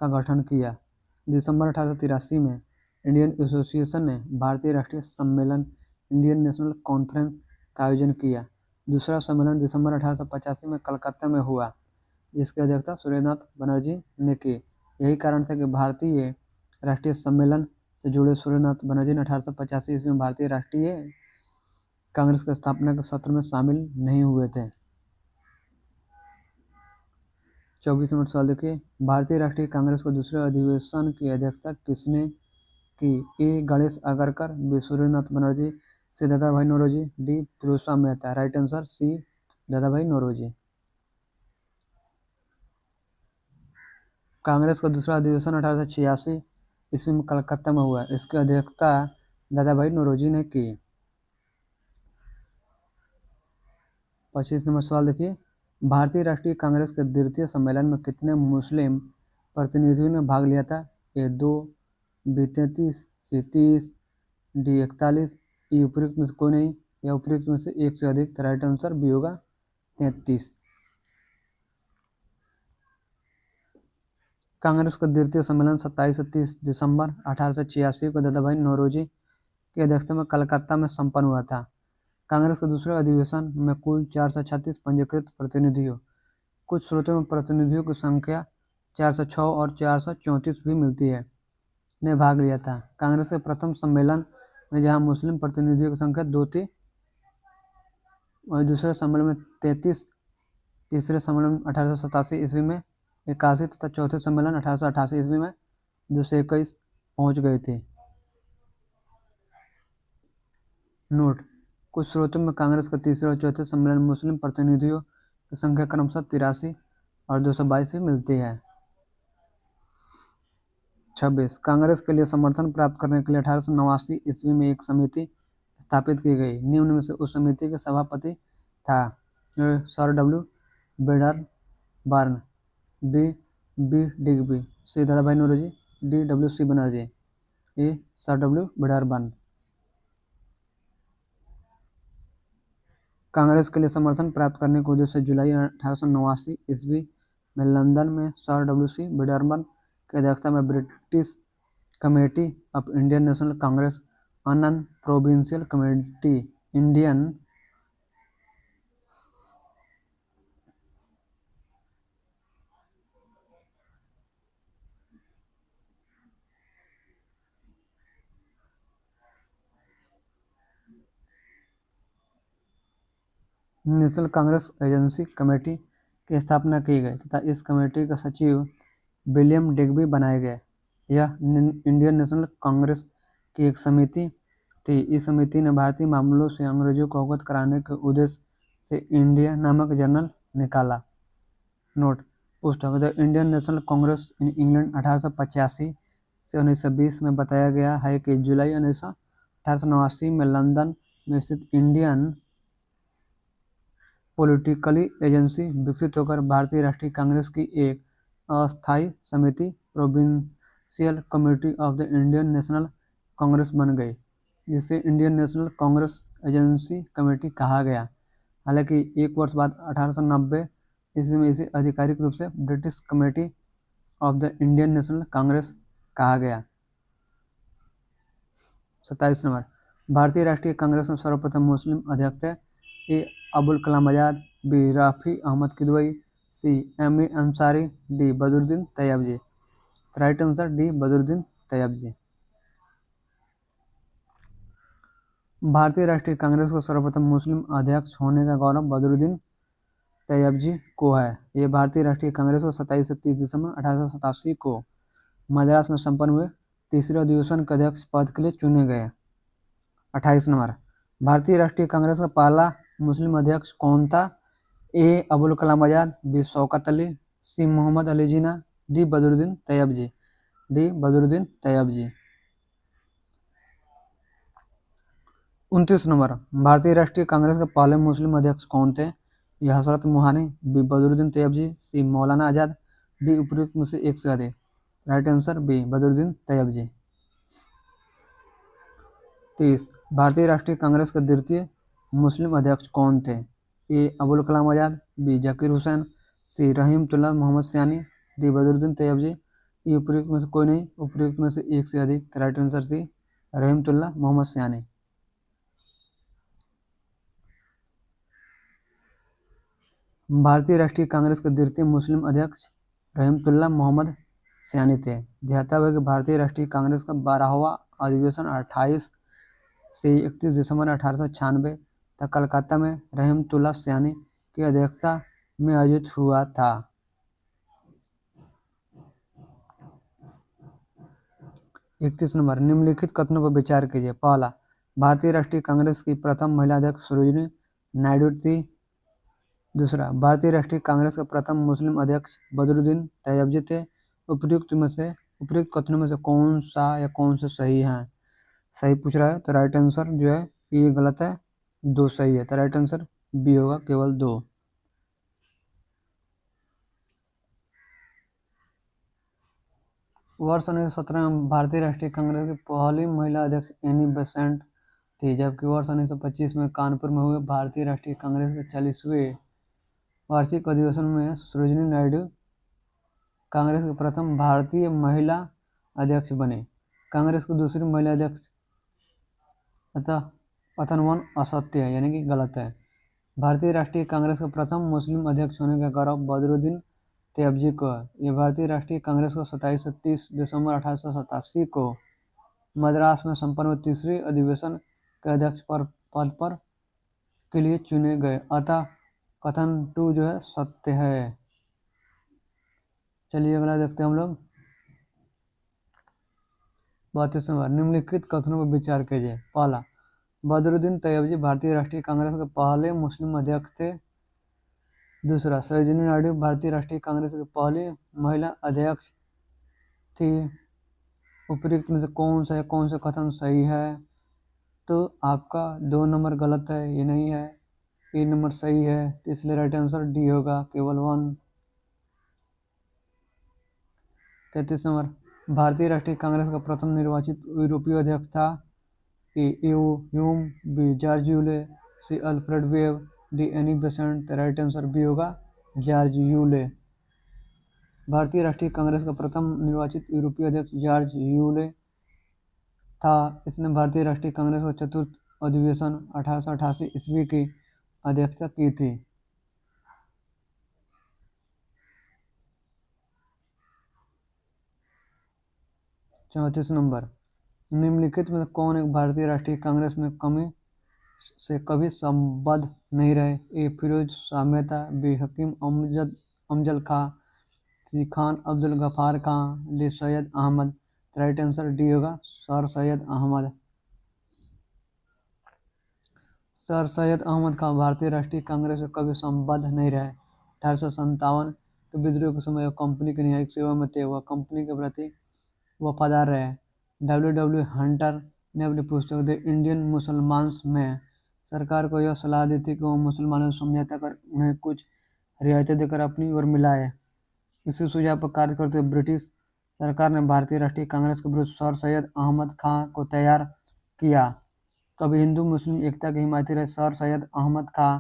का गठन किया। दिसंबर 1883 में इंडियन एसोसिएशन ने भारतीय राष्ट्रीय सम्मेलन इंडियन नेशनल कॉन्फ्रेंस का आयोजन किया। दूसरा सम्मेलन दिसंबर 1885 में कलकत्ता में हुआ, जिसकी अध्यक्षता सुरेंद्र नाथ बनर्जी ने की। यही कारण था कि भारतीय राष्ट्रीय सम्मेलन से जुड़े सुरेंद्र नाथ बनर्जी ने 1885 ईस्वी में भारतीय राष्ट्रीय कांग्रेस की स्थापना के सत्र में शामिल नहीं हुए थे। 24 नंबर सवाल देखिए, भारतीय राष्ट्रीय कांग्रेस को दूसरे अधिवेशन की अध्यक्षता किसने की? A Ganesh Agarkar, B Surendranath Banerjee, C Dadabhai Naoroji, D Pherozeshah Mehta. Right answer C Dadabhai Naoroji. Congress का दूसरा अधिवेशन 1886 ईस्वी में कलकत्ता में हुआ। इसकी अध्यक्षता दादाभाई नौरोजी ने की। 25 नंबर सवाल देखिए, भारतीय राष्ट्रीय कांग्रेस के द्वितीय सम्मेलन में कितने मुस्लिम प्रतिनिधियों ने भाग लिया था? ए 2, बी 33, सी 30, डी 41, ई उपयुक्त में से कोई नहीं या उपयुक्त में से एक से अधिक। राइट आंसर बी होगा 33। कांग्रेस का द्वितीय सम्मेलन 27 से 30 दिसंबर 1886 को दादाभाई नौरोजी की अध्यक्षता में कलकत्ता में संपन्न हुआ था। कांग्रेस के दूसरे अधिवेशन में कुल 436 पंजीकृत प्रतिनिधियों, कुछ स्रोतों में प्रतिनिधियों की संख्या 406 और 434 भी मिलती है, ने भाग लिया था। कांग्रेस के प्रथम सम्मेलन में जहां मुस्लिम प्रतिनिधियों की संख्या 2 थी, वहीं दूसरे सम्मेलन में 33, तीसरे सम्मेलन 1887 ईस्वी में 81 तथा चौथे सम्मेलन 1888 ईस्वी में 221 पहुंच गई थी। नोट, कुछ स्रोतों में कांग्रेस का तीसरे और चौथे सम्मेलन मुस्लिम प्रतिनिधियों की संख्या क्रमशः 83 और 222 भी मिलती है। 26, कांग्रेस के लिए समर्थन प्राप्त करने के लिए 1889 ईस्वी में एक समिति स्थापित की गई। निम्न में से उस समिति के सभापति था सर डब्ल्यू बेडर बार्न, B B Digby, C Dadabhai Naoroji, D W C Banerjee, A sir W Wedderburn. Congress के लिए समर्थन प्राप्त करने के उद्देश्य से जुलाई 1889 ईस्वी में लंदन में सर डब्ल्यू सी बेडरबर्न की अध्यक्षता में British Committee of Indian National Congress, अनन Provincial Committee, Indian National Congress Agency Committee की स्थापना की गई तथा इस कमेटी का सचिव विलियम डिग्बी बनाए गए। यह इंडियन नेशनल कांग्रेस की एक समिति थी। इस समिति ने भारतीय मामलों से अंग्रेजों को अवगत कराने के उद्देश्य से इंडिया नामक जर्नल निकाला। नोट, पुस्तक the Indian National Congress in England 1885 से 1920 में बताया गया है कि जुलाई 1889 में लंदन में स्थित इंडियन पॉलिटिकली एजेंसी विकसित होकर भारतीय राष्ट्रीय कांग्रेस की एक अस्थायी समिति provincial committee of the Indian National Congress बन गई, जिसे Indian National Congress Agency committee कहा गया। हालांकि एक वर्ष बाद 1890 ईस्वी में इसे आधिकारिक रूप से British Committee of the Indian National Congress कहा गया। 27 नंबर, भारतीय राष्ट्रीय कांग्रेस में सर्वप्रथम मुस्लिम अध्यक्ष थे A Abul Kalam Azad, B Rafi Ahmed Kidwai, C M A Ansari, D Badruddin Tyabji. Right answer D Badruddin Tyabji. भारतीय राष्ट्रीय कांग्रेस को सर्वप्रथम मुस्लिम अध्यक्ष होने का गौरव बदरुद्दीन तैयबजी को है। ये भारतीय राष्ट्रीय कांग्रेस को 27 से 30 दिसंबर 1887 को मद्रास में संपन्न हुए तीसरे अधिवेशन के अध्यक्ष पद के लिए चुने गए। 28 नंबर, भारतीय राष्ट्रीय कांग्रेस का पहला मुस्लिम अध्यक्ष कौन था? A Abul Kalam Azad, B Shaukat Ali, C Mohammad Ali Jinnah, D Badruddin Tyabji. D Badruddin Tyabji. 29 number, भारतीय राष्ट्रीय कांग्रेस के पहले मुस्लिम अध्यक्ष कौन थे? A Hasrat Mohani, B Badruddin Tyabji, C Maulana Azad, D उपयुक्त में से एक से अधिक। Right answer B Badruddin Tyabji. 30, भारतीय राष्ट्रीय कांग्रेस के द्वितीय मुस्लिम अध्यक्ष कौन थे? A Abul Kalam Azad, B Zakir Hussain, C रहीमतुल्लाह Mohammad Sayani, D Badruddin Tyabji. ये उपयुक्त में से कोई नहीं, उपयुक्त में से एक से अधिक। राइट आंसर सी रहीमतुल्लाह मोहम्मद सयानी। भारतीय राष्ट्रीय कांग्रेस के द्वितीय मुस्लिम अध्यक्ष रहीमतुल्लाह मोहम्मद सयानी थे। ध्यातव्य है कि भारतीय राष्ट्रीय कांग्रेस का 12वां अधिवेशन 28 से 31 दिसंबर 1896 तक कलकत्ता में रहीमतुल्लाह सयानी की अध्यक्षता में आयोजित हुआ था। 31 नंबर, निम्नलिखित कथनों पर विचार कीजिए। पहला, भारतीय राष्ट्रीय कांग्रेस की प्रथम महिला अध्यक्ष सरोजिनी नायडू थी। दूसरा, भारतीय राष्ट्रीय कांग्रेस के प्रथम मुस्लिम अध्यक्ष बदरुद्दीन तैयबजी थे। उपयुक्त कथनों में से कौन सा या कौन से सही है? सही पूछ रहा है तो राइट आंसर जो है ये गलत है, 2 सही है। तो राइट आंसर बी होगा, केवल 2। वर्ष 1917 में भारतीय राष्ट्रीय कांग्रेस की पहली महिला अध्यक्ष एनी बेसेंट थी, जबकि वर्ष 1925 में कानपुर में हुए भारतीय राष्ट्रीय कांग्रेस के 40वें वार्षिक अधिवेशन में सरोजिनी नायडू कांग्रेस की प्रथम भारतीय महिला अध्यक्ष बने। कांग्रेस की दूसरी महिला अध्यक्ष अतः कथन असत्य है, यानी कि गलत है। भारतीय राष्ट्रीय कांग्रेस के प्रथम मुस्लिम अध्यक्ष होने का गौरव बदरुद्दीन तैयबजी को है। ये भारतीय राष्ट्रीय कांग्रेस को 27 से 30 दिसंबर 1887 को मद्रास में संपन्न हुए तीसरे अधिवेशन के अध्यक्ष पद पर के लिए चुने गए, अतः कथन 2 जो है सत्य है। चलिए अगला देखते हैं हम लोग। 32 नंबर, निम्नलिखित कथनों पर विचार कीजिए। पहला, बदरुद्दीन तैयबजी भारतीय राष्ट्रीय कांग्रेस के पहले मुस्लिम अध्यक्ष थे। दूसरा, सरोजिनी नायडू भारतीय राष्ट्रीय कांग्रेस की पहली महिला अध्यक्ष थी। उपयुक्त में से कौन सा है, कौन सा कथन सही है? तो आपका 2 नंबर गलत है, ये नहीं है। 3 नंबर सही है, तो इसलिए राइट आंसर डी होगा, केवल 1। 33 नंबर, भारतीय राष्ट्रीय कांग्रेस का प्रथम निर्वाचित यूरोपीय अध्यक्ष था। A Hume, B George Yule, C Alfred Webb, D Annie Besant. तो राइट आंसर बी होगा, जॉर्ज यूले। भारतीय राष्ट्रीय कांग्रेस का प्रथम निर्वाचित यूरोपीय अध्यक्ष जॉर्ज यूले था। इसने भारतीय राष्ट्रीय कांग्रेस का चतुर्थ अधिवेशन 1888 ईस्वी की अध्यक्षता की थी। 34 नंबर, निम्नलिखित में कौन एक भारतीय राष्ट्रीय कांग्रेस में कमी से कभी संबद्ध नहीं रहे? A Pherozeshah Mehta, B Hakim Amjad Khan, C Khan Abdul Ghaffar Khan, D Syed Ahmad. Right answer D होगा, सर सैयद अहमद। सर सैयद अहमद खान भारतीय राष्ट्रीय कांग्रेस से कभी संबद्ध नहीं रहे। 1857 के विद्रोह के समय वह कंपनी की न्यायिक सेवा में थे। वह कंपनी के प्रति वफादार रहे। डब्ल्यू हंटर ने अपनी पुस्तक द इंडियन मुसलमान्स में सरकार को यह सलाह दी थी कि वह मुसलमानों से समझौता कर उन्हें कुछ रियायतें देकर अपनी ओर मिलाए। इसी सुझाव पर कार्य करते हुए ब्रिटिश सरकार ने भारतीय राष्ट्रीय कांग्रेस के विरुद्ध सर सैयद अहमद खां को तैयार किया। कभी हिंदू मुस्लिम एकता के हिमायती रहे सर सैयद अहमद खां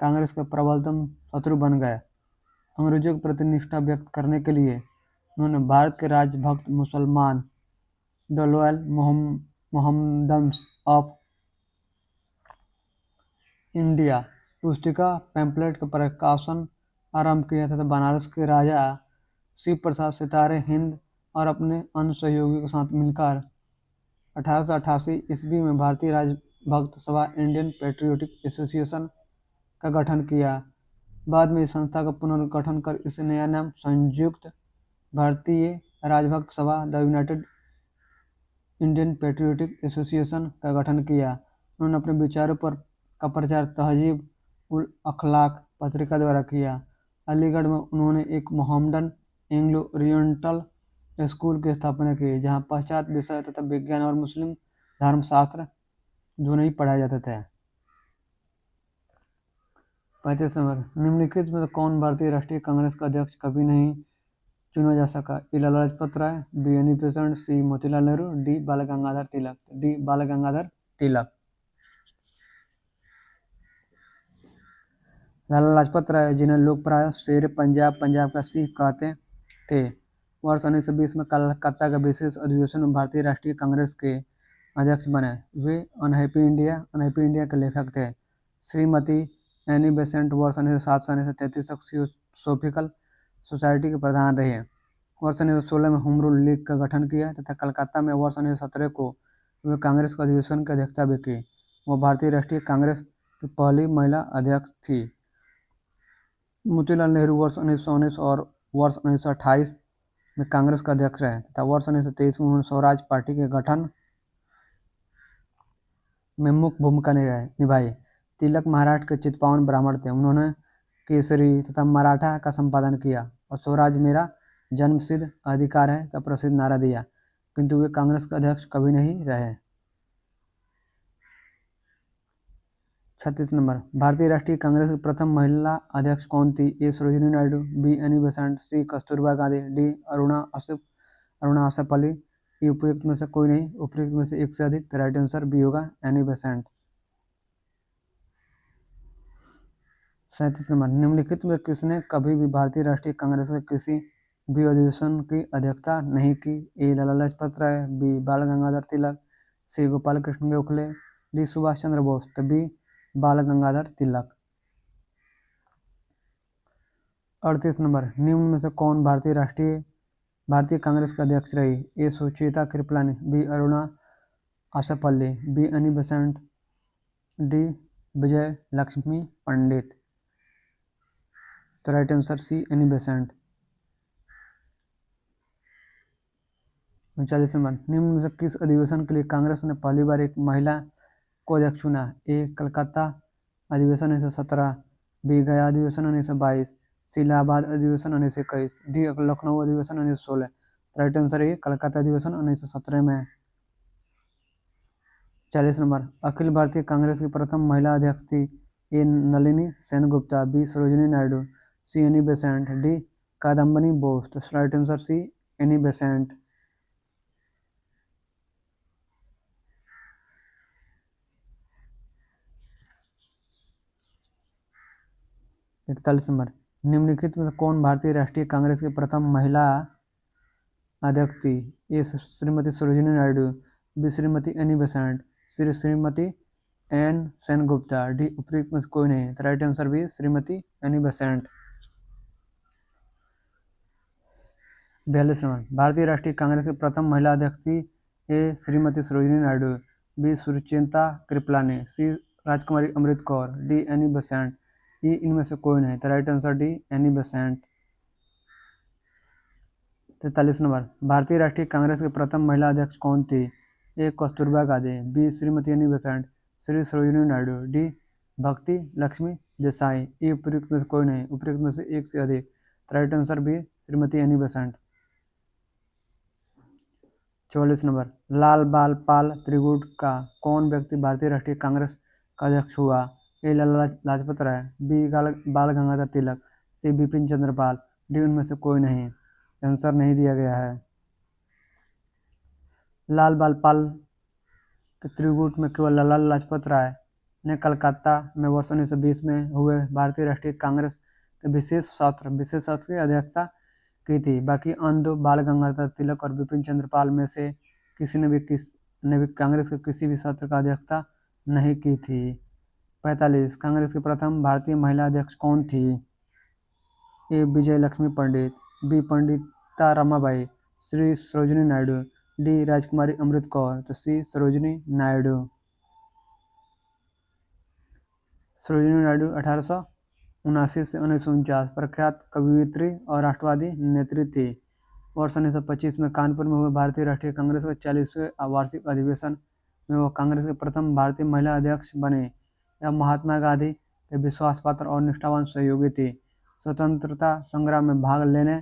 कांग्रेस के प्रबलतम शत्रु बन गए। अंग्रेजों के प्रति निष्ठा व्यक्त करने के लिए उन्होंने भारत के राजभक्त मुसलमान द लॉयल मोहम्मदन्स ऑफ इंडिया पुस्तिका पैम्पलेट का प्रकाशन आरंभ किया तथा बनारस के राजा शिव प्रसाद सितारे हिंद और अपने अन्य सहयोगियों के साथ मिलकर 1888 ईस्वी में भारतीय राजभक्त सभा इंडियन पेट्रियोटिक एसोसिएशन का गठन किया। बाद में इस संस्था का पुनर्गठन कर इसे नया नाम संयुक्त भारतीय राजभक्त सभा the United Indian patriotic association का गठन किया। उन्होंने अपने विचारों का प्रचार तहजीब उल अखलाक पत्रिका द्वारा किया। अलीगढ़ में उन्होंने एक मोहम्मडन एंग्लो ओरिएंटल स्कूल की स्थापना की, जहां पाश्चात्य विषय तथा विज्ञान और मुस्लिम धर्मशास्त्र दोनों ही पढ़ाए जाते थे। 35 नंबर, निम्नलिखित में कौन भारतीय राष्ट्रीय कांग्रेस का अध्यक्ष कभी नहीं चुना जा सका? A Lala Lajpat Rai, B Annie Besant, C Motilal Nehru, D Bal Gangadhar Tilak. D Bal Gangadhar तिलक। लाला लाजपत राय, जिन्हें लोग प्रायः शेर पंजाब, पंजाब का सिंह कहते थे, वर्ष 1920 में कलकत्ता के विशेष अधिवेशन में भारतीय राष्ट्रीय कांग्रेस के अध्यक्ष बने। वे अनहैप्पी इंडिया के लेखक थे। श्रीमती एनी बेसेंट वर्ष 1907 से 1933 तक थियोसॉफिकल सोसाइटी के प्रधान रहे। वर्ष 1916 में होम रूल लीग का गठन किया तथा कलकत्ता में वर्ष 1917 को वे कांग्रेस के अधिवेशन की अध्यक्षता भी की। वह भारतीय राष्ट्रीय कांग्रेस की पहली महिला अध्यक्ष थी। मोतीलाल नेहरू वर्ष 1919 और वर्ष 1928 में कांग्रेस का अध्यक्ष रहे तथा वर्ष 1923 में उन्होंने स्वराज पार्टी के गठन में मुख्य भूमिका निभाई। तिलक महाराष्ट्र के चित्पावन ब्राह्मण थे। उन्होंने केसरी तथा मराठा का संपादन किया और स्वराज मेरा जन्मसिद्ध अधिकार है का प्रसिद्ध नारा दिया, किंतु वे कांग्रेस के अध्यक्ष कभी नहीं रहे। 36 नंबर, भारतीय राष्ट्रीय कांग्रेस की प्रथम महिला अध्यक्ष कौन थी? A Sarojini Naidu, B Annie Besant, C Kasturba Gandhi, D Aruna Asaf Ali. ये उपयुक्त में से कोई नहीं, उपयुक्त में से एक से अधिक। राइट आंसर बी होगा, एनी बेसेंट। 37 नंबर, निम्नलिखित में किसने कभी भी भारतीय राष्ट्रीय कांग्रेस के किसी भी अधिवेशन की अध्यक्षता नहीं की? ए लाला लाजपत राय, बी बाल गंगाधर तिलक, सी गोपाल कृष्ण गोखले, डी सुभाष चंद्र बोस। तो बी बाल गंगाधर तिलक। 38 नंबर, निम्न में से कौन भारतीय कांग्रेस के अध्यक्ष रही? A Sucheta Kripalani, B Aruna Asaf Ali, B Annie Besant, D Vijaya Lakshmi Pandit. तो right answer C Annie Besant. 39 number, निम्न में से किस अधिवेशन के लिए कांग्रेस ने पहली बार एक महिला को अध्यक्ष चुना? ए कलकत्ता अधिवेशन 1917, बी गया अधिवेशन 1922, सी इलाहाबाद अधिवेशन 1921, डी लखनऊ अधिवेशन 1916। राइट आंसर है कलकत्ता अधिवेशन 1917 में। 40 नंबर, अखिल भारतीय कांग्रेस की प्रथम महिला अध्यक्ष थी? A Nalini Sengupta, B Sarojini Naidu, C Annie Besant, D Kadambini Bose. तो right answer C Annie Besant. 41 number, निम्नलिखित में से कौन भारतीय राष्ट्रीय कांग्रेस की प्रथम महिला अध्यक्ष थी? A Shrimati Sarojini Naidu, B Shrimati Annie Besant, C Shrimati N Sengupta, D उपयुक्त में से कोई नहीं। तो राइट आंसर भी श्रीमती एनी बेसेंट। 42 नंबर, भारतीय राष्ट्रीय कांग्रेस की प्रथम महिला अध्यक्ष थी? A Shrimati Sarojini Naidu, B Sucheta Kripalani, C Rajkumari Amrit Kaur, D Annie Besant, E इनमें से कोई नहीं। तो right answer D Annie Besant. 43 number, भारतीय राष्ट्रीय कांग्रेस की प्रथम महिला अध्यक्ष कौन थी? A Kasturba Gandhi, B Shrimati Annie Besant, C Sarojini Naidu, D Bhakti Lakshmi Desai, ई उपयुक्त में से कोई नहीं, उपयुक्त में से एक से अधिक। Right answer B Shrimati Annie Besant. 44 number, Lal Bal Pal त्रिगुट का कौन व्यक्ति भारतीय राष्ट्रीय कांग्रेस का अध्यक्ष हुआ? ए लाला लाजपत राय, बी बाल गंगाधर तिलक, सी बिपिन चंद्र पाल, डी उनमें से कोई नहीं। आंसर नहीं दिया गया है। लाल बाल पाल के त्रिगुट में केवल लाला लाजपत राय ने कलकत्ता में वर्ष 1920 में हुए भारतीय राष्ट्रीय कांग्रेस के विशेष सत्र की अध्यक्षता की थी। बाकी अन्य दो बाल गंगाधर तिलक और बिपिन चंद्र पाल में से किसी ने भी कांग्रेस के किसी भी सत्र का अध्यक्षता नहीं की थी। 45, कांग्रेस की प्रथम भारतीय महिला अध्यक्ष कौन थी? ए विजय लक्ष्मी पंडित, बी पंडिता रमाबाई, श्री सरोजिनी नायडू, डी राजकुमारी अमृत कौर, तो सी सरोजिनी नायडू। सरोजिनी नायडू 1879 से 1949 प्रख्यात कवयित्री और राष्ट्रवादी नेत्री थी। वर्ष 1925 में कानपुर में हुए भारतीय राष्ट्रीय कांग्रेस के 40वें वार्षिक अधिवेशन में वह कांग्रेस के प्रथम भारतीय महिला अध्यक्ष बने। यह महात्मा गांधी के विश्वासपात्र और निष्ठावान सहयोगी थी। स्वतंत्रता संग्राम में भाग लेने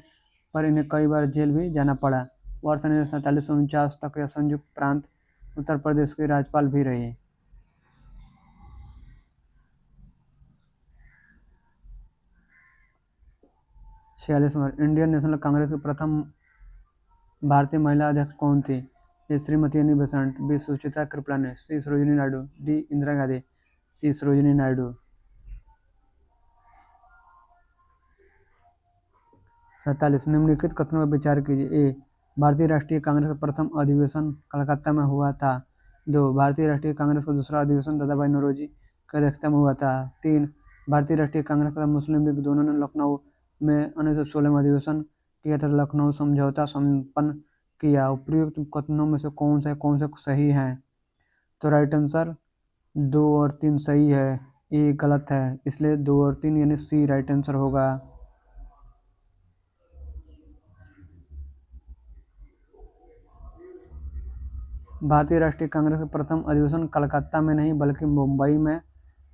पर इन्हें कई बार जेल भी जाना पड़ा। वर्ष 1947 से 49 तक यह संयुक्त प्रांत उत्तर प्रदेश की राज्यपाल भी रही। इंडियन नेशनल कांग्रेस की प्रथम भारतीय महिला अध्यक्ष कौन थी? A Shrimati Annie Besant, B Sucheta Kripalani, C Sarojini Naidu, D Indira Gandhi, C Sarojini Naidu. 47, निम्नलिखित कथनों पर विचार कीजिए। ए भारतीय राष्ट्रीय कांग्रेस का प्रथम अधिवेशन कलकत्ता में हुआ था। 2, भारतीय राष्ट्रीय कांग्रेस का दूसरा अधिवेशन दादा भाई नौरोजी की अध्यक्षता में हुआ था। 3, भारतीय राष्ट्रीय कांग्रेस तथा मुस्लिम लीग दोनों ने लखनऊ में 1916 में अधिवेशन किया तथा लखनऊ समझौता संपन्न किया। उपयुक्त कथनों में से कौन से सही हैं? तो राइट आंसर 2 और 3 सही है, ए गलत है, इसलिए 2 और 3 यानी सी राइट आंसर होगा। भारतीय राष्ट्रीय कांग्रेस का प्रथम अधिवेशन कलकत्ता में नहीं बल्कि मुंबई में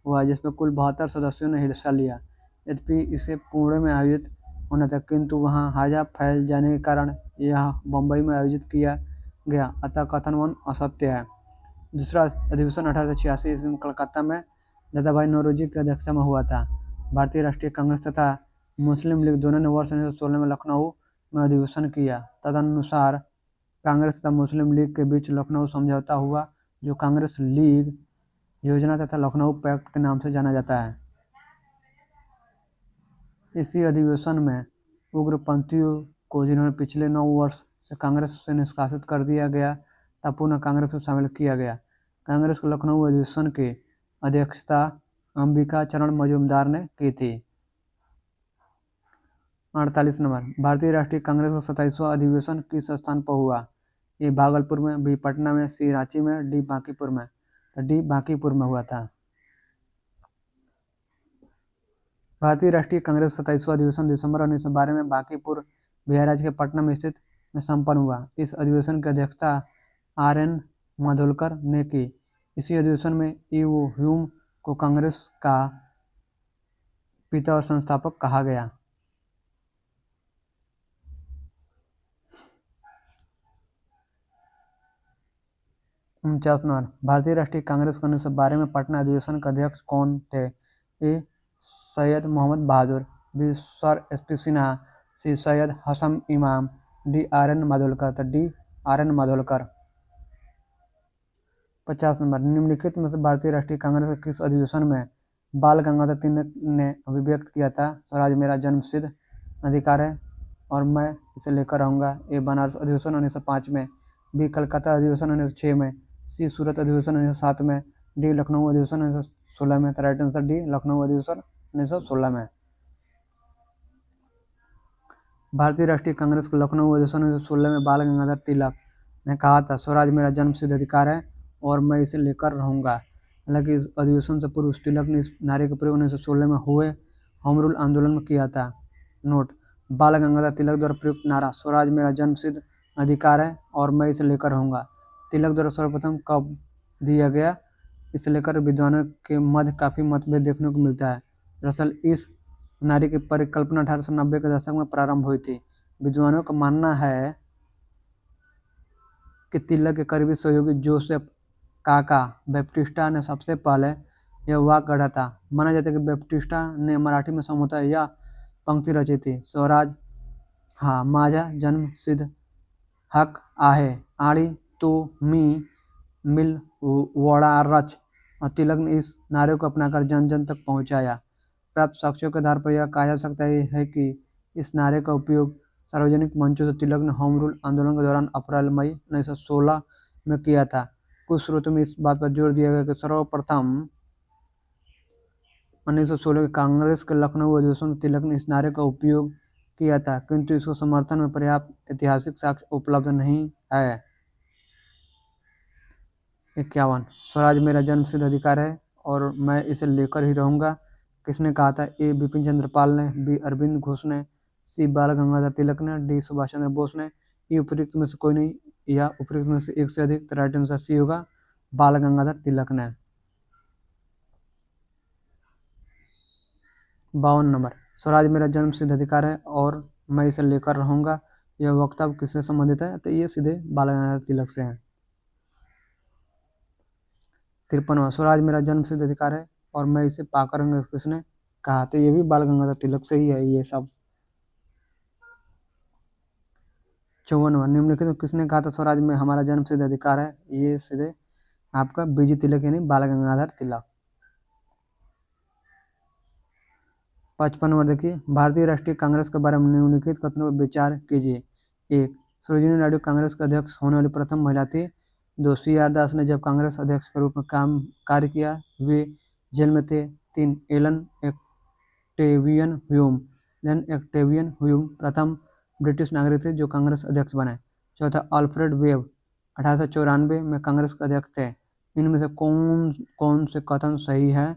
हुआ, जिसमें कुल 72 सदस्यों ने हिस्सा लिया। यद्यपि इसे पुणे में आयोजित होना था, किंतु वहां हैजा फैल जाने के कारण यह मुंबई में आयोजित किया गया, अतः कथन 1 असत्य है। दूसरा अधिवेशन 1886 ईस्वी में कलकत्ता में दादा भाई नौरोजी की अध्यक्षता में हुआ था। भारतीय राष्ट्रीय कांग्रेस तथा मुस्लिम लीग दोनों ने वर्ष 1916 में लखनऊ में अधिवेशन किया। तदनुसार कांग्रेस तथा मुस्लिम लीग के बीच लखनऊ समझौता हुआ, जो कांग्रेस लीग योजना तथा लखनऊ पैक्ट के नाम से जाना जाता है। इसी अधिवेशन में उग्रपंथियों को, जिन्होंने पिछले 9 वर्ष से कांग्रेस से निष्कासित कर दिया गया था, पुनः कांग्रेस में शामिल किया गया। कांग्रेस के लखनऊ अधिवेशन की अध्यक्षता अंबिका चरण मजूमदार ने की थी। 48 नंबर, भारतीय राष्ट्रीय कांग्रेस का 27वां अधिवेशन किस स्थान पर हुआ? ए भागलपुर में, बी पटना में, सी रांची में, डी बांकीपुर में। तो डी बांकीपुर में हुआ था। भारतीय राष्ट्रीय कांग्रेस 27वां अधिवेशन दिसंबर 1912 में बांकीपुर बिहार राज्य के पटना में स्थित में संपन्न हुआ। इस अधिवेशन की अध्यक्षता RN माधोलकर ने की। इसी अधिवेशन में ई.ओ. ह्यूम को कांग्रेस का पिता और संस्थापक कहा गया। 49 नंबर, भारतीय राष्ट्रीय कांग्रेस के 1912 में पटना अधिवेशन के अध्यक्ष कौन थे? A. Syed Mohammad Bahadur, B. Sir S P. Sinha, C. Syed Hasan Imam, D. RN. माडोलकर। तो डी. आर.एन. माडोलकर। 50 नंबर, निम्नलिखित में से भारतीय राष्ट्रीय कांग्रेस के किस अधिवेशन में बाल गंगाधर तिलक ने अभिव्यक्त किया था स्वराज मेरा जन्मसिद्ध अधिकार है और मैं इसे लेकर रहूंगा? ए. बनारस अधिवेशन 1905 में, बी. कलकत्ता अधिवेशन 1906 में, सी. सूरत अधिवेशन 1907 में, डी. लखनऊ अधिवेशन 1916 में। Right answer D. लखनऊ अधिवेशन 1916 में। भारतीय राष्ट्रीय कांग्रेस के लखनऊ अधिवेशन 1916 में बाल गंगाधर तिलक ने कहा था स्वराज मेरा जन्मसिद्ध अधिकार है और मैं इसे लेकर रहूंगा। हालांकि इस अधिवेशन से पूर्व तिलक ने इस नारे का प्रयोग 1916 में हुए होम रूल आंदोलन में किया था। नोट, बाल गंगाधर तिलक द्वारा प्रयुक्त नारा स्वराज मेरा जन्मसिद्ध अधिकार है और मैं इसे लेकर रहूंगा तिलक द्वारा सर्वप्रथम कब दिया गया? इसे लेकर विद्वानों के मध्य काफी मतभेद देखने को मिलता है। दरअसल इस नारे की परिकल्पना 1890 के दशक में प्रारंभ हुई थी। विद्वानों का मानना है कि तिलक के करीबी सहयोगी जोसेफ काका बैप्टिस्टा ने सबसे पहले यह वाक्य गढ़ा था। माना जाता है कि बैप्टिस्टा ने मराठी में संभवतः यह पंक्ति रची थी, स्वराज हा माझा जन्म सिद्ध हक आहे आणि तुम्ही मिल वड़ा रच। और तिलक ने इस नारे को अपनाकर जन जन तक पहुंचाया। प्राप्त साक्ष्यों के आधार पर यह कहा जा सकता है कि इस नारे का उपयोग सार्वजनिक मंचों से तिलक ने होम रूल आंदोलन के दौरान अप्रैल मई 1916 में किया था। कुछ स्रोतों में इस बात पर जोर दिया गया कि सर्वप्रथम 1916 के कांग्रेस के लखनऊ अधिवेशन में तिलक ने इस नारे का उपयोग किया था, किंतु इसको समर्थन में पर्याप्त ऐतिहासिक साक्ष्य उपलब्ध नहीं है। 51, स्वराज मेरा जन्मसिद्ध अधिकार है और मैं इसे लेकर ही रहूंगा किसने कहा था? ए. बिपिन चंद्र पाल ने, बी. अरविंद घोष ने, सी. बाल गंगाधर तिलक ने, डी. सुभाष चंद्र बोस ने। ये उपयुक्त में से कोई नहीं या उपयुक्त में से एक से अधिक। तो राइट आंसर सी होगा, बाल गंगाधर तिलक ने। 52 नंबर, स्वराज मेरा जन्मसिद्ध अधिकार है और मैं इसे लेकर रहूंगा यह वक्तव्य किससे संबंधित है? तो ये सीधे बाल गंगाधर तिलक से है। 53वां, स्वराज मेरा जन्मसिद्ध अधिकार है और मैं इसे पाकर रहूंगा किसने कहा? तो ये भी बाल गंगाधर तिलक से ही है ये सब। 54वां, निम्नलिखित में किसने कहा था स्वराज में हमारा जन्मसिद्ध अधिकार है? ये सीधे आपका बीजी तिलक यानी बाल गंगाधर तिलक। 55 नंबर देखिए, भारतीय राष्ट्रीय कांग्रेस के बारे में निम्नलिखित कथनों पर विचार कीजिए। 1, सरोजिनी नायडू कांग्रेस के अध्यक्ष होने वाली प्रथम महिला थी। 2, सी.आर. दास ने जब कांग्रेस अध्यक्ष के रूप में कार्य किया वे जेल में थे। 3, एलन एक्टेवियन ह्यूम प्रथम ब्रिटिश नागरिक थे जो कांग्रेस अध्यक्ष बने। 4, अल्फ्रेड वेब 1894 में कांग्रेस के अध्यक्ष थे। इनमें से कौन से कथन सही है?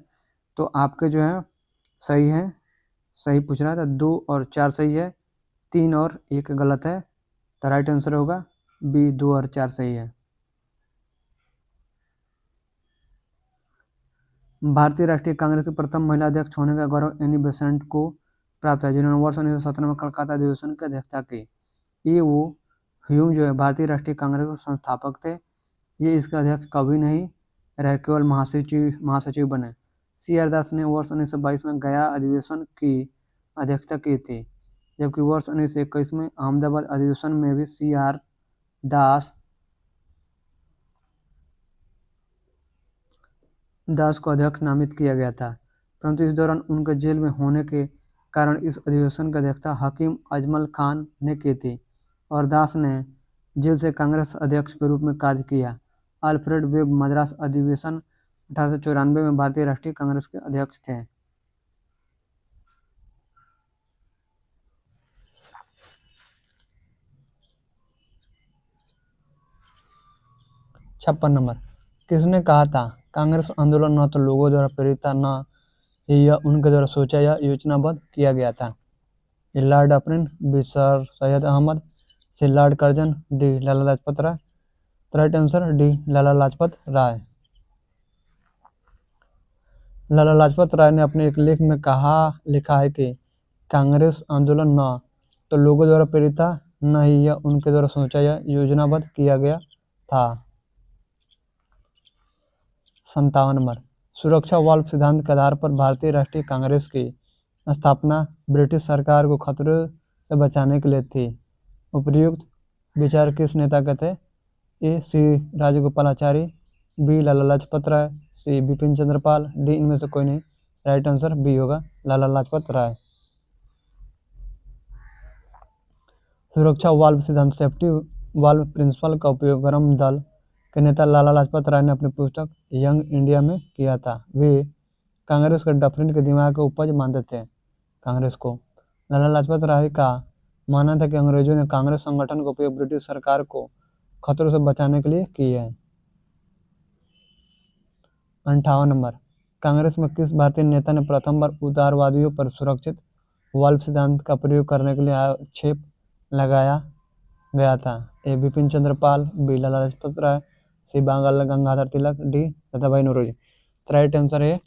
तो आपके जो है सही है, सही पूछ रहा था। 2 और 4 सही है, 3 और 1 गलत है। तो राइट आंसर होगा बी, 2 और 4 सही है। भारतीय राष्ट्रीय कांग्रेस की प्रथम महिला अध्यक्ष होने का गौरव एनी बेसेंट को प्राप्त है जिन्होंने वर्ष 1917 में कलकत्ता अधिवेशन की अध्यक्षता की। ये वो ह्यूम जो है भारतीय राष्ट्रीय कांग्रेस के संस्थापक थे। ये इसके अध्यक्ष कभी नहीं रहे, केवल महासचिव बने। सी.आर. दास ने वर्ष 1922 में गया अधिवेशन की अध्यक्षता की थी, जबकि वर्ष 1921 में अहमदाबाद अधिवेशन में भी सी.आर. दास को अध्यक्ष नामित किया गया था, परंतु इस दौरान उनके जेल में होने के कारण इस अधिवेशन की अध्यक्षता हकीम अजमल खान ने की थी और दास ने जेल से कांग्रेस अध्यक्ष के रूप में कार्य किया। अल्फ्रेड वेब मद्रास अधिवेशन 1894 में भारतीय राष्ट्रीय कांग्रेस के अध्यक्ष थे। 56 नंबर, किसने कहा था कांग्रेस आंदोलन न तो लोगों द्वारा प्रेरित था न ही यह उनके द्वारा सोचा या योजनाबद्ध किया गया था? ए. लॉर्ड अपरिन, B. Sir Syed Ahmad, C. Lord Curzon, D. Lala Lajpat Rai. Right answer D. Lala Lajpat Rai. Lala Lajpat Rai ने अपने एक लेख में लिखा है कि कांग्रेस आंदोलन न तो लोगों द्वारा प्रेरित था, न ही यह उनके द्वारा सोचा या योजनाबद्ध किया गया था। 57 नंबर, सुरक्षा वाल्व सिद्धांत के आधार पर भारतीय राष्ट्रीय कांग्रेस की स्थापना ब्रिटिश सरकार को खतरे से बचाने के लिए थी। उपर्युक्त विचार किस नेता के थे? ए सी राजगोपालाचारी, बी लाला लाजपत राय, सी बिपिन चंद्र पाल, डी इनमें से कोई नहीं। राइट आंसर बी होगा, लाला लाजपत राय। सुरक्षा वाल्व सिद्धांत सेफ्टी वाल्व प्रिंसिपल का उपयोग गर्म दल के नेता लाला लाजपत राय ने अपनी पुस्तक यंग इंडिया में किया था। वे कांग्रेस के डफरिन के दिमाग का उपज मानते थे। कांग्रेस को लाला लाजपत राय का मानना था कि अंग्रेजों ने कांग्रेस संगठन का उपयोग ब्रिटिश सरकार को खतरों से बचाने के लिए किया है। 58 नंबर, कांग्रेस में किस भारतीय नेता ने प्रथम बार उदारवादियों पर सुरक्षित वाल्व सिद्धांत का प्रयोग करने के लिए आक्षेप लगाया गया था? A Bipin Chandra Pal, B Lala Lajpat Rai, C Bal Gangadhar Tilak, D Dadabhai Naoroji. Right answer है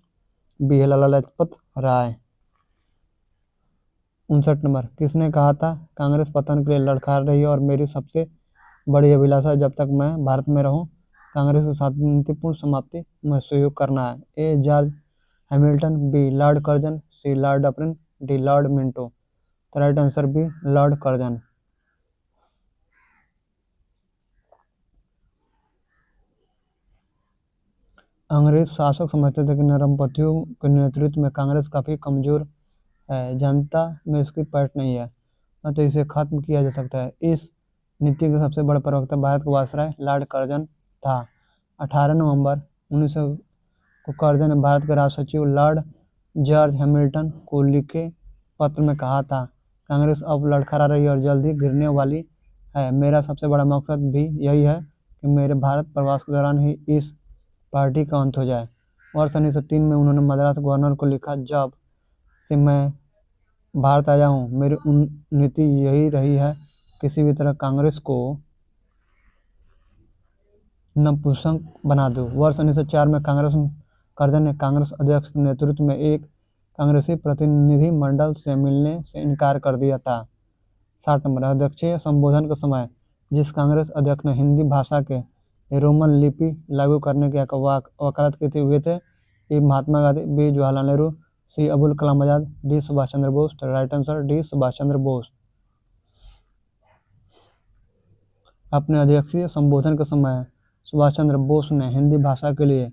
बी है, लाला लाजपत राय। 59 नंबर, किसने कहा था कांग्रेस पतन के लिए लड़खड़ा रही है और मेरी सबसे बड़ी अभिलाषा जब तक मैं भारत में रहूं कांग्रेस की शांतिपूर्ण समाप्ति में सहयोग करना है? A George Hamilton, B Lord Curzon, C Lord Dufferin, D Lord Minto. तो right answer B Lord Curzon. अंग्रेज शासक समझते थे कि नरमपंथियों के नेतृत्व में कांग्रेस काफ़ी कमजोर है, जनता में इसकी पैठ नहीं है, न तो इसे खत्म किया जा सकता है। इस नीति के सबसे बड़ा प्रवक्ता भारत का वायसराय लॉर्ड कर्जन था। 18 नवंबर 1900 को कर्जन ने भारत के राज सचिव लॉर्ड जॉर्ज हैमिल्टन को लिखे पत्र में कहा था, कांग्रेस अब लड़खड़ा रही है और जल्द ही गिरने वाली है। मेरा सबसे बड़ा मकसद भी यही है कि मेरे भारत प्रवास के दौरान ही इस पार्टी का अंत हो जाए। वर्ष 1903 में उन्होंने मद्रास गवर्नर को लिखा, जब से मैं भारत आया हूँ मेरी नीति यही रही है, किसी भी तरह कांग्रेस को नपुंसक बना दो। वर्ष 1904 में कर्जन ने कांग्रेस अध्यक्ष के नेतृत्व में एक कांग्रेसी प्रतिनिधि मंडल से मिलने से इनकार कर दिया था। 60 नंबर, अध्यक्षीय संबोधन के समय जिस कांग्रेस अध्यक्ष ने हिंदी भाषा के रोमन लिपि लागू करने की वकालत की थी वे थे? ए महात्मा गांधी, बी जवाहरलाल नेहरू, सी अबुल कलाम आजाद, डी सुभाष चंद्र बोस। तो right answer D Subhash Chandra Bose. अपने अध्यक्षीय संबोधन के समय सुभाष चंद्र बोस ने हिंदी भाषा के लिए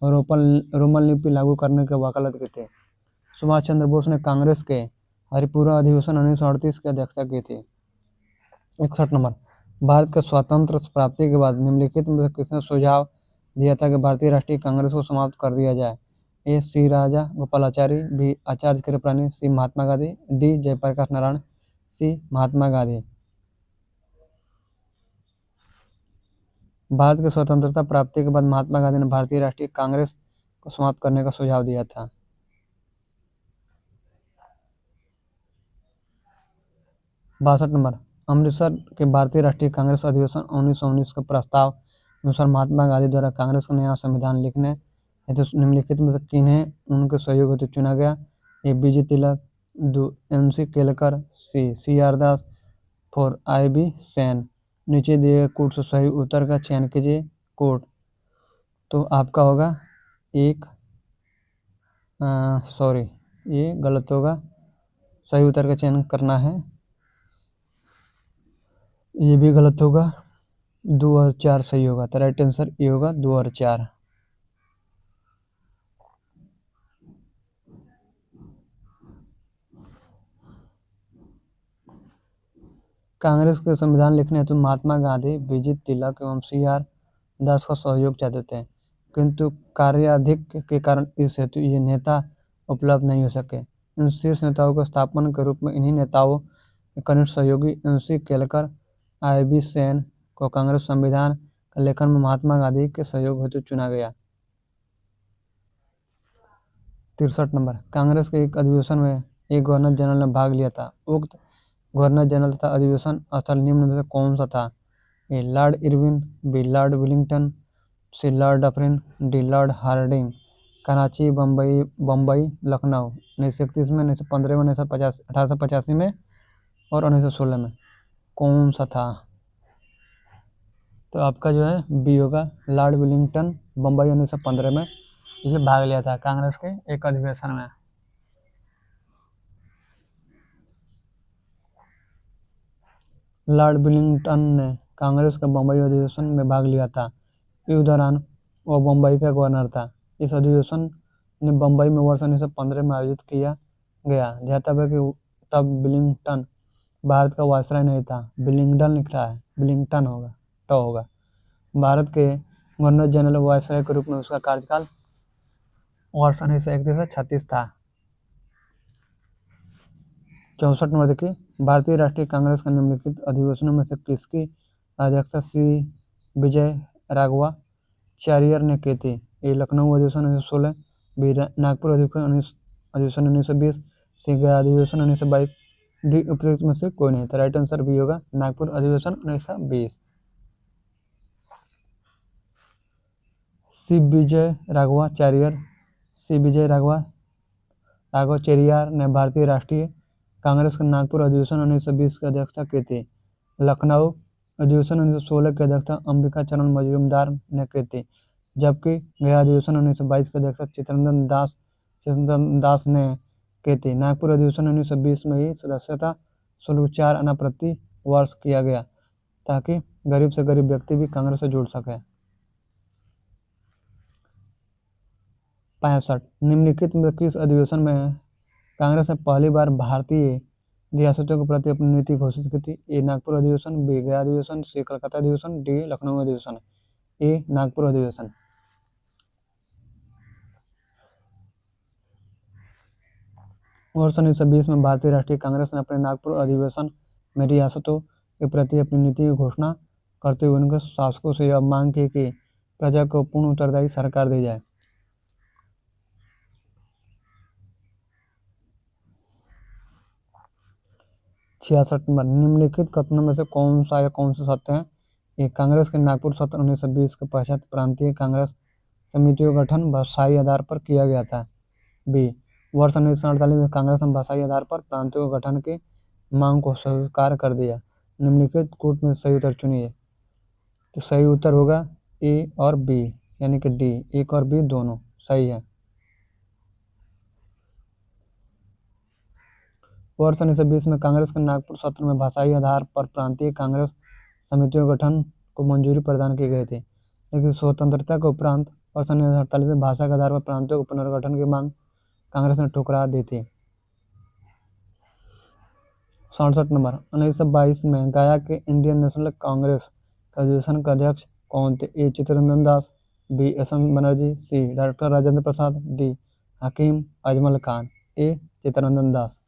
रोमन लिपि लागू करने की वकालत की थी। सुभाष चंद्र बोस ने कांग्रेस के हरिपुरा अधिवेशन 1938 की अध्यक्षता की थी। 61 नंबर, भारत के स्वातंत्र प्राप्ति के बाद निम्नलिखित में से किसने सुझाव दिया था कि भारतीय राष्ट्रीय कांग्रेस को समाप्त कर दिया जाए? ए सी राजा गोपालाचारी, बी आचार्य कृपलानी, सी महात्मा गांधी, डी जयप्रकाश नारायण, सी महात्मा गांधी। भारत की स्वतंत्रता प्राप्ति के बाद महात्मा गांधी ने भारतीय राष्ट्रीय कांग्रेस को समाप्त करने का सुझाव दिया था। 62 नंबर, अमृतसर के भारतीय राष्ट्रीय कांग्रेस अधिवेशन 1919 के प्रस्ताव अनुसार महात्मा गांधी द्वारा कांग्रेस का नया संविधान लिखने हेतु निम्नलिखित में से किन्हें उनके सहयोग हेतु चुना गया? ए बीजी तिलक, दो NC केलकर, सी आर दास, 4 IB सेन। नीचे दिए कोड से सही उत्तर का चयन कीजिए। कोड तो आपका होगा सॉरी ये गलत होगा, सही उत्तर का चयन करना है। ये भी गलत होगा, 2 और 4 सही होगा। तो राइट आंसर ये होगा 2 और 4। कांग्रेस के संविधान लिखने हेतु महात्मा गांधी, बीजी तिलक एवं CR दास का सहयोग चाहते थे, किंतु कार्याधिक्य के कारण इस हेतु ये नेता उपलब्ध नहीं हो सके। इन शीर्ष नेताओं के स्थापना के रूप में इन्हीं नेताओं के कनिष्ठ सहयोगी NC केलकर, IB सेन को कांग्रेस संविधान के लेखन में महात्मा गांधी के सहयोग हेतु चुना गया। 63 नंबर, कांग्रेस के एक अधिवेशन में एक गवर्नर जनरल ने भाग लिया था। उक्त गवर्नर जनरल तथा अधिवेशन स्थल निम्न में से कौन सा था? A Lord Irwin, B Lord Willingdon, C Lord Dufferin, D Lord Hardinge. Karachi, Bombay, Lucknow 1931 में, 1915 में, 1885 में और 1916 में। कौन सा था? तो आपका जो है बी होगा, लॉर्ड विलिंगटन, बम्बई 1915 में इसे भाग लिया था कांग्रेस के एक अधिवेशन में। लॉर्ड विलिंगटन ने कांग्रेस के बम्बई अधिवेशन में भाग लिया था। इस दौरान वो बम्बई का गवर्नर था। इस अधिवेशन ने बम्बई में वर्ष 1915 में आयोजित किया गया। ध्यातव्य कि तब विलिंगटन भारत का वायसराय नहीं था। विलिंगडन लिखा है, विलिंगटन होगा, ट होगा। भारत के गवर्नर जनरल वायसराय के रूप में उसका कार्यकाल वर्ष 1931 से 36 था। 64 नंबर देखिए, भारतीय राष्ट्रीय कांग्रेस के निम्नलिखित अधिवेशनों में से किसकी अध्यक्षता सी विजय राघवाचार्य ने की थी? ए लखनऊ अधिवेशन 1916, बी नागपुर अधिवेशन 1920, सी गया अधिवेशन 1922, डी उपयुक्त में से कोई नहीं। तो राइट आंसर बी होगा, नागपुर अधिवेशन 1920। सी विजय राघवाचार्य ने भारतीय राष्ट्रीय कांग्रेस के नागपुर अधिवेशन 1920 की अध्यक्षता की थी। लखनऊ अधिवेशन 1916 की अध्यक्षता अंबिका चरण मजूमदार ने की थी, जबकि गया अधिवेशन 1922 की अध्यक्षता चित्तरंजन दास ने की थी। नागपुर अधिवेशन 1920 में ही सदस्यता शुल्क 4 आना प्रति वर्ष किया गया, ताकि गरीब से गरीब व्यक्ति भी कांग्रेस से जुड़ सके। 65 निम्नलिखित में किस अधिवेशन में कांग्रेस ने पहली बार भारतीय रियासतों के प्रति अपनी नीति घोषित की थी? ए नागपुर अधिवेशन, बी गया अधिवेशन, सी कलकत्ता अधिवेशन, डी लखनऊ अधिवेशन। ए नागपुर अधिवेशन। वर्ष 1920 में भारतीय राष्ट्रीय कांग्रेस ने अपने नागपुर अधिवेशन में रियासतों के प्रति अपनी नीति की घोषणा करते हुए उनके शासकों से यह मांग की कि प्रजा को पूर्ण उत्तरदायी सरकार दी जाए। 66 नंबर, निम्नलिखित कथनों में से कौन सा या कौन से सत्य है? ये कांग्रेस के नागपुर सत्र 1920 के पश्चात प्रांतीय कांग्रेस समितियों का गठन भाषाई आधार पर किया गया था। बी वर्ष 1948 में कांग्रेस ने भाषाई आधार पर प्रांतों के गठन की मांग को स्वीकार कर दिया। निम्नलिखित कूट में सही उत्तर चुनिए। तो सही उत्तर होगा ए और बी, यानी कि डी, एक और बी दोनों सही है। वर्ष 1920 में कांग्रेस के नागपुर सत्र में भाषाई आधार पर प्रांतीय कांग्रेस समितियों के गठन को मंजूरी प्रदान की गई थी, लेकिन स्वतंत्रता के उपरांत वर्ष 1948 में भाषा के आधार पर प्रांतों के पुनर्गठन की मांग कांग्रेस ने ठुकरा दी थी। 67 नंबर, 1922 में गया के इंडियन नेशनल कांग्रेस के अधिवेशन के अध्यक्ष कौन थे? ए चित्तरंजन दास, बी यशवंत बनर्जी, सी डॉक्टर राजेंद्र प्रसाद, डी हकीम अजमल खान। ए चित्तरंजन दास।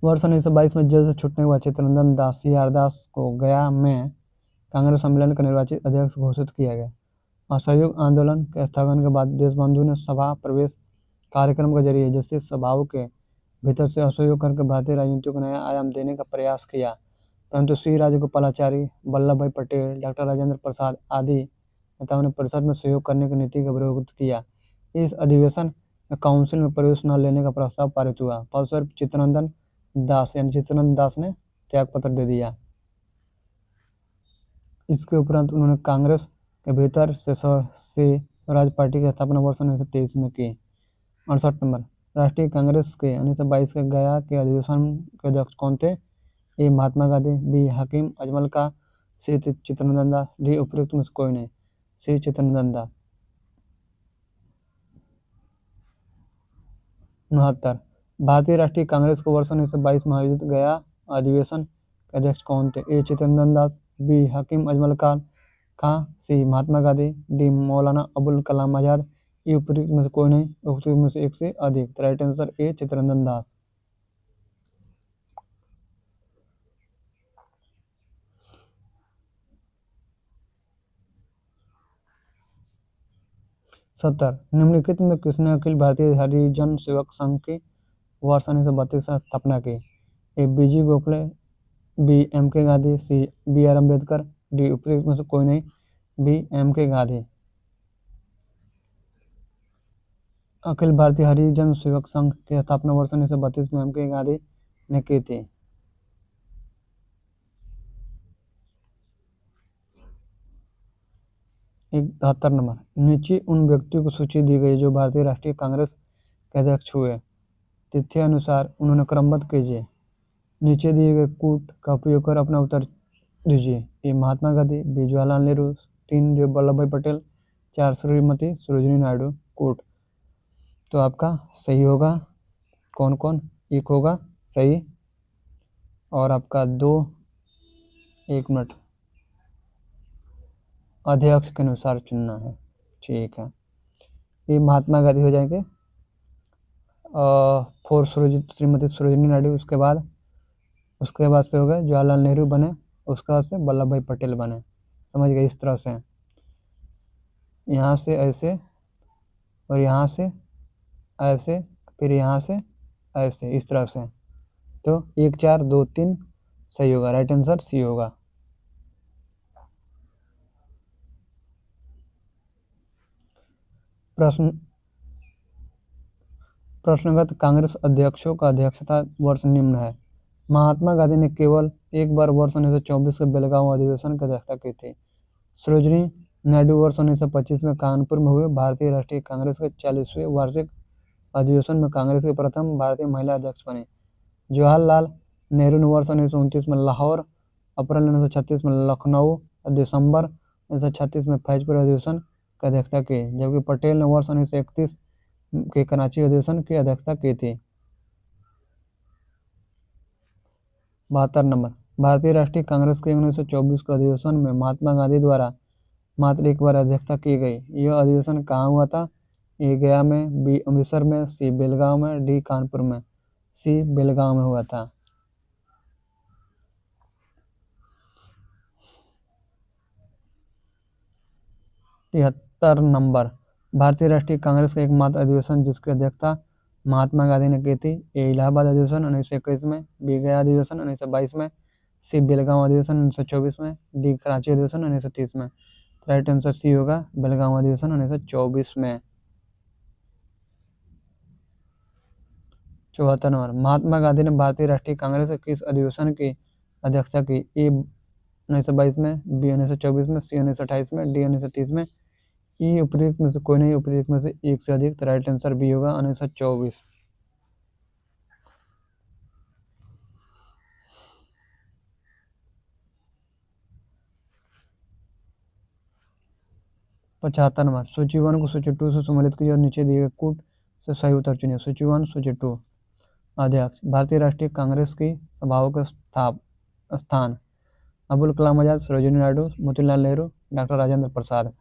वर्ष 1922 में जेल से छूटने के बाद चित्तरंजन दास सीआर दास को गया में कांग्रेस सम्मेलन का निर्वाचित अध्यक्ष घोषित किया गया। असहयोग आंदोलन के स्थगन के बाद देशबंधु ने सभा प्रवेश कार्यक्रम के जरिए जिससे सभाओं के भीतर से असहयोग करके भारतीय राजनीति को नया आयाम देने का प्रयास किया, परंतु श्री राजगोपालाचारी, वल्लभ भाई पटेल, डॉक्टर राजेंद्र प्रसाद आदि नेताओं ने परिषद में सहयोग करने की नीति का विरोध किया। इस अधिवेशन में काउंसिल में प्रवेश न लेने का प्रस्ताव पारित हुआ। फलस्वरूप चित्तरंजन दास ने त्यागपत्र दे दिया। इसके उपरांत उन्होंने कांग्रेस के भीतर से स्वराज पार्टी की स्थापना वर्ष 1923 में की। 68 नंबर, राष्ट्रीय कांग्रेस के 1922 के गया के अधिवेशन के अध्यक्ष कौन थे? ए महात्मा गांधी, बी हकीम अजमल का, सी चित्तरंजन दास, डी उपयुक्त में से कोई नहीं। सी चित्तरंजन दास। 69, भारतीय राष्ट्रीय कांग्रेस को वर्ष 1922 में आयोजित गया अधिवेशन के अध्यक्ष कौन थे? ए चित्तरंजन दास, बी हकीम अजमल खान, सी महात्मा गांधी, डी मौलाना अबुल कलाम आजाद। ये उपयुक्त में से कोई नहीं, उपयुक्त में से एक से अधिक। तो right answer A Chittaranjan Das. सत्तर, निम्नलिखित में किसने अखिल भारतीय हरिजन सेवक संघ की वर्ष 1932 से स्थापना की? A B G Gokhale, B M K Gandhi, C B R Ambedkar, D उपयुक्त में से कोई नहीं, B M K Gandhi. Akhil Bharatiya Harijan Sevak Sangh की स्थापना वर्ष 1932 में एम के गांधी ने की थी। एक 73 नंबर, नीचे उन व्यक्तियों की सूची दी गई जो भारतीय राष्ट्रीय कांग्रेस के अध्यक्ष हुए, तिथि अनुसार उन्होंने क्रमबद्ध कीजिए। नीचे दिए गए कूट का उपयोग कर अपना उत्तर दीजिए। ए महात्मा गांधी, बी जवाहरलाल नेहरू, 3 जो वल्लभ भाई पटेल, 4 श्रीमती सरोजिनी नायडू। कूट तो आपका सही होगा कौन कौन, एक होगा सही और आपका 2, 1 मिनट, अध्यक्ष के अनुसार चुनना है। ठीक है, ये महात्मा गांधी हो जाएंगे, 4 श्रीमती सरोजिनी नायडू, उसके बाद से हो गए जवाहरलाल नेहरू बने, उसके बाद से वल्लभ भाई पटेल बने। समझ गए, इस तरह से यहाँ से ऐसे और यहाँ से ऐसे, फिर यहाँ से ऐसे, इस तरह से। तो 1 4 2 3 सही होगा, राइट आंसर सी होगा। प्रश्नगत कांग्रेस अध्यक्षों का अध्यक्षता वर्ष निम्न है। महात्मा गांधी ने केवल एक बार वर्ष 1924 के बेलगांव अधिवेशन की अध्यक्षता की थी। सरोजिनी नायडू वर्ष 1925 में कानपुर में हुए भारतीय राष्ट्रीय कांग्रेस के 40वें वार्षिक अधिवेशन में कांग्रेस की प्रथम भारतीय महिला अध्यक्ष बनी। जवाहरलाल नेहरू ने वर्ष 1929 में लाहौर, अप्रैल 1936 में लखनऊ और दिसंबर 1936 में फैजपुर अधिवेशन की अध्यक्षता की, जबकि पटेल ने वर्ष 1931 के कराची अधिवेशन की अध्यक्षता की थी। 72 नंबर, भारतीय राष्ट्रीय कांग्रेस के 1924 के अधिवेशन में महात्मा गांधी द्वारा मात्र एक बार अध्यक्षता की गई। यह अधिवेशन कहाँ हुआ था? ए गया में, बी अमृतसर में, सी बेलगांव में, डी कानपुर में। सी बेलगांव में हुआ था। 73 नंबर, भारतीय राष्ट्रीय कांग्रेस का एकमात्र अधिवेशन जिसकी अध्यक्षता महात्मा गांधी ने की थी। ए इलाहाबाद अधिवेशन 1921 में, बी गया अधिवेशन 1922 में, सी बेलगांव अधिवेशन 1924 में, डी कराची अधिवेशन 1930 में। राइट आंसर सी होगा, बेलगांव अधिवेशन 1924 में। 74 नंबर, महात्मा गांधी ने भारतीय राष्ट्रीय कांग्रेस के किस अधिवेशन की अध्यक्षता की? ए 1922 में, बी 1924 में, सी 1928 में, डी 1930 में। ई उपयुक्त में से कोई नहीं, उपयुक्त में से एक से अधिक। राइट आंसर बी होगा 1924। 75 नंबर, सूची 1 को सूची 2 से सम्मिलित कीजिए और नीचे दिए गए कूट से सही उत्तर चुनिए। सूची 1 सूची 2। अध्यक्ष भारतीय राष्ट्रीय कांग्रेस की सभाओं के स्थान अबुल कलाम आजाद, सरोजिनी नायडू, मोतीलाल नेहरू, डॉक्टर राजेंद्र प्रसाद।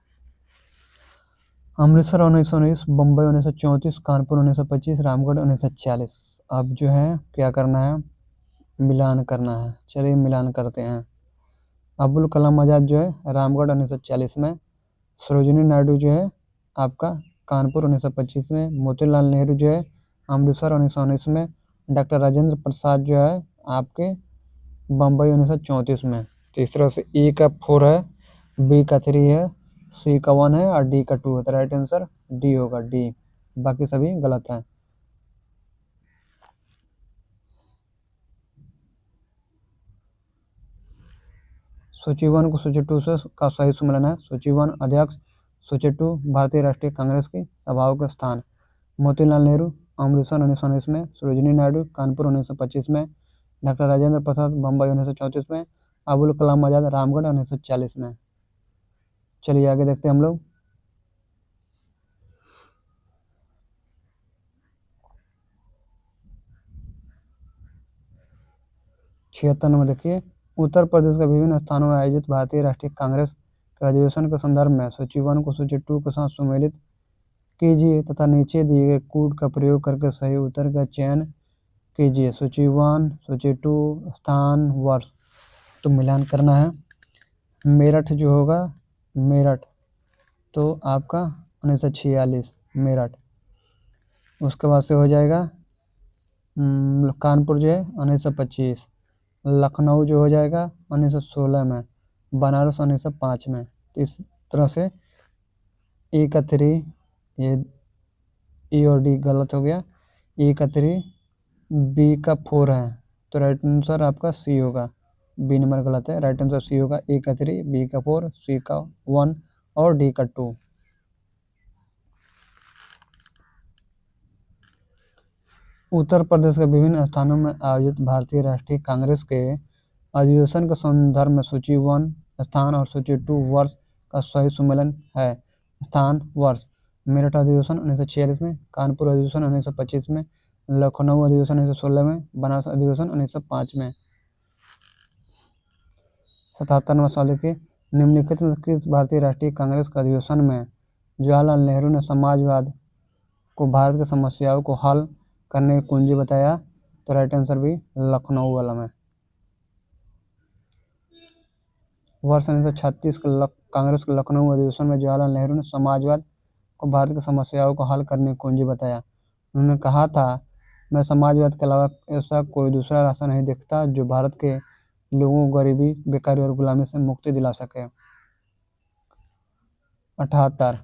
अमृतसर 1919, बम्बई 1934, कानपुर 1925, रामगढ़ 1940। अब जो है क्या करना है, मिलान करना है। चलिए मिलान करते हैं। अबुल कलाम आजाद जो है रामगढ़ 1940 में, सरोजिनी नायडू जो है आपका कानपुर 1925 में, मोतीलाल नेहरू जो है अमृतसर 1919 में, डॉक्टर राजेंद्र प्रसाद जो है आपके बम्बई 1934 में। तो इस तरह से ए का 4 है, बी का 3 है, सी का 1 है और डी का 2 है। तो राइट आंसर डी होगा, डी। बाकी सभी गलत हैं। सूची 1 को सूची 2 से का सही सम्मेलन है। सूची 1 अध्यक्ष, सूची 2 भारतीय राष्ट्रीय कांग्रेस की सभाओं के स्थान मोतीलाल नेहरू अमृतसर 1919 में, सरोजिनी नायडू कानपुर 1925 में, डॉक्टर राजेंद्र प्रसाद बम्बई 1934 में, अबुल कलाम आजाद रामगढ़ 1940 में। चलिए आगे देखते हैं हम लोग। छिहत्तर नंबर देखिए, उत्तर प्रदेश के विभिन्न स्थानों में आयोजित भारतीय राष्ट्रीय कांग्रेस के अधिवेशन के संदर्भ में सूची 1 को सूची 2 के साथ सम्मिलित कीजिए तथा नीचे दिए गए कोड का प्रयोग करके सही उत्तर का चयन कीजिए। सूची 1 सूची 2 स्थान वर्ष तो मिलान करना है। मेरठ जो होगा, मेरठ तो आपका 1946 मेरठ। उसके बाद से हो जाएगा कानपुर जो है 1925। लखनऊ जो हो जाएगा 1916 में, बनारस 1905 में। तो इस तरह से ए का 3, ये ई और डी गलत हो गया, ए का 3, बी का 4 है, तो राइट आंसर आपका सी होगा। बी नंबर गलत है, राइट आंसर सी होगा। ए का 3, बी का 4, सी का 1 और डी का 2। उत्तर प्रदेश के विभिन्न स्थानों में आयोजित भारतीय राष्ट्रीय कांग्रेस के अधिवेशन के संदर्भ में सूची 1 स्थान और सूची 2 वर्ष का सही सम्मेलन है। स्थान वर्ष: मेरठ अधिवेशन 1946 में, कानपुर अधिवेशन 1925 में, लखनऊ अधिवेशन 1916 में, बनारस अधिवेशन 1905 में। 77वां सवाल देखिए, निम्नलिखित में किस भारतीय राष्ट्रीय कांग्रेस के अधिवेशन में जवाहरलाल नेहरू ने समाजवाद को भारत की समस्याओं को हल करने की कुंजी बताया? तो राइट आंसर भी लखनऊ वाला में। वर्ष 1936 के कांग्रेस के लखनऊ अधिवेशन में जवाहरलाल नेहरू ने समाजवाद को भारत की समस्याओं को हल करने की कुंजी बताया। उन्होंने कहा था, मैं समाजवाद के अलावा ऐसा कोई दूसरा रास्ता नहीं देखता जो भारत के लोगों को गरीबी, बेकारी और गुलामी से मुक्ति दिला सके। 78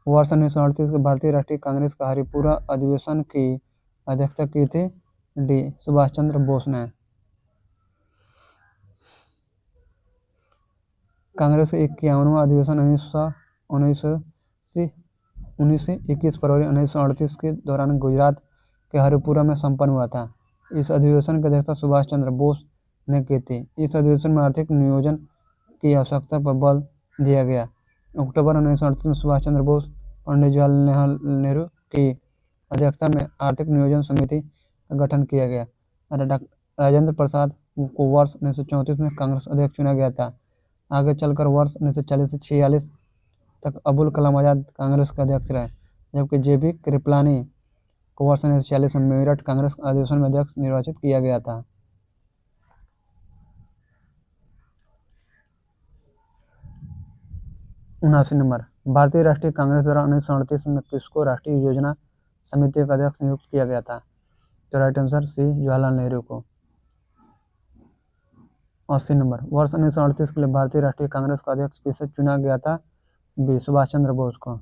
वर्ष 1938 के भारतीय राष्ट्रीय कांग्रेस का हरिपुरा अधिवेशन की अध्यक्षता की थी? डी सुभाष चंद्र बोस ने। कांग्रेस का 51वां अधिवेशन 19 से 21 फरवरी 1938 के दौरान गुजरात के हरिपुरा में संपन्न हुआ था। इस अधिवेशन की अध्यक्षता सुभाष चंद्र बोस ने की थी। इस अधिवेशन में आर्थिक नियोजन की आवश्यकता पर बल दिया गया। अक्टूबर 1938 में सुभाष चंद्र बोस, पंडित जवाहरलाल नेहरू की अध्यक्षता में आर्थिक नियोजन समिति का गठन किया गया। राजेंद्र प्रसाद को वर्ष 1934 में कांग्रेस अध्यक्ष चुना गया था। आगे चलकर वर्ष 1940 से 46 तक अबुल कलाम आज़ाद कांग्रेस के अध्यक्ष रहे, जबकि जे.बी. कृपलानी को वर्ष 1946 में मेरठ कांग्रेस अधिवेशन में अध्यक्ष निर्वाचित किया गया था। 79 नंबर, भारतीय राष्ट्रीय कांग्रेस द्वारा 1938 में किसको राष्ट्रीय योजना समिति का अध्यक्ष नियुक्त किया गया था? तो right answer C Jawaharlal Nehru को। 80 नंबर, वर्ष 1938 के लिए भारतीय राष्ट्रीय कांग्रेस का अध्यक्ष किसे चुना गया था? बी सुभाष चंद्र बोस को।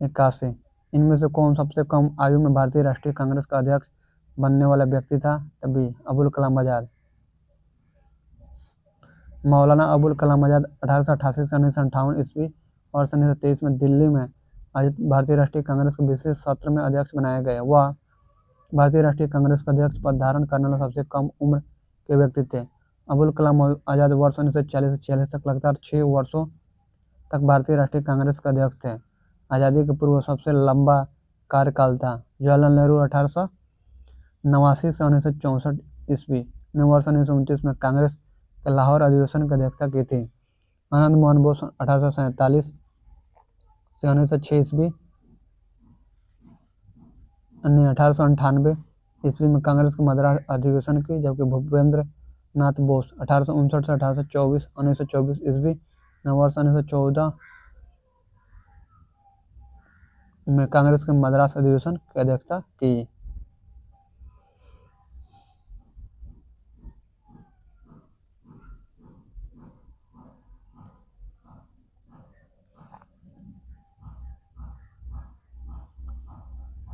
81, इनमें से कौन सबसे कम आयु में भारतीय राष्ट्रीय कांग्रेस का अध्यक्ष बनने वाला व्यक्ति था? तभी अबुल कलाम आज़ाद। मौलाना अबुल कलाम आज़ाद 1888 से 1958 ईस्वी और 1923 में दिल्ली में आयोजित भारतीय राष्ट्रीय कांग्रेस के विशेष सत्र में अध्यक्ष बनाए गए। वह भारतीय राष्ट्रीय कांग्रेस का अध्यक्ष पद धारण करने वाला सबसे कम उम्र के व्यक्ति थे। अबुल कलाम आज़ाद वर्ष 1940 से 46 तक लगातार 6 वर्षों तक भारतीय राष्ट्रीय कांग्रेस के अध्यक्ष थे। आज़ादी के पूर्व सबसे लंबा कार्यकाल था। जवाहरलाल नेहरू 1889 से 1964 ईस्वी ने वर्ष 1929 में कांग्रेस के लाहौर अधिवेशन की अध्यक्षता की थी। आनंद मोहन बोस 1847 से 1906 ईस्वी ने 1898 ईस्वी में कांग्रेस के मद्रास अधिवेशन की, जबकि भूपेंद्र नाथ बोस 1859 से 1924 ईस्वी ने वर्ष 1914 में कांग्रेस के मद्रास अधिवेशन की अध्यक्षता की।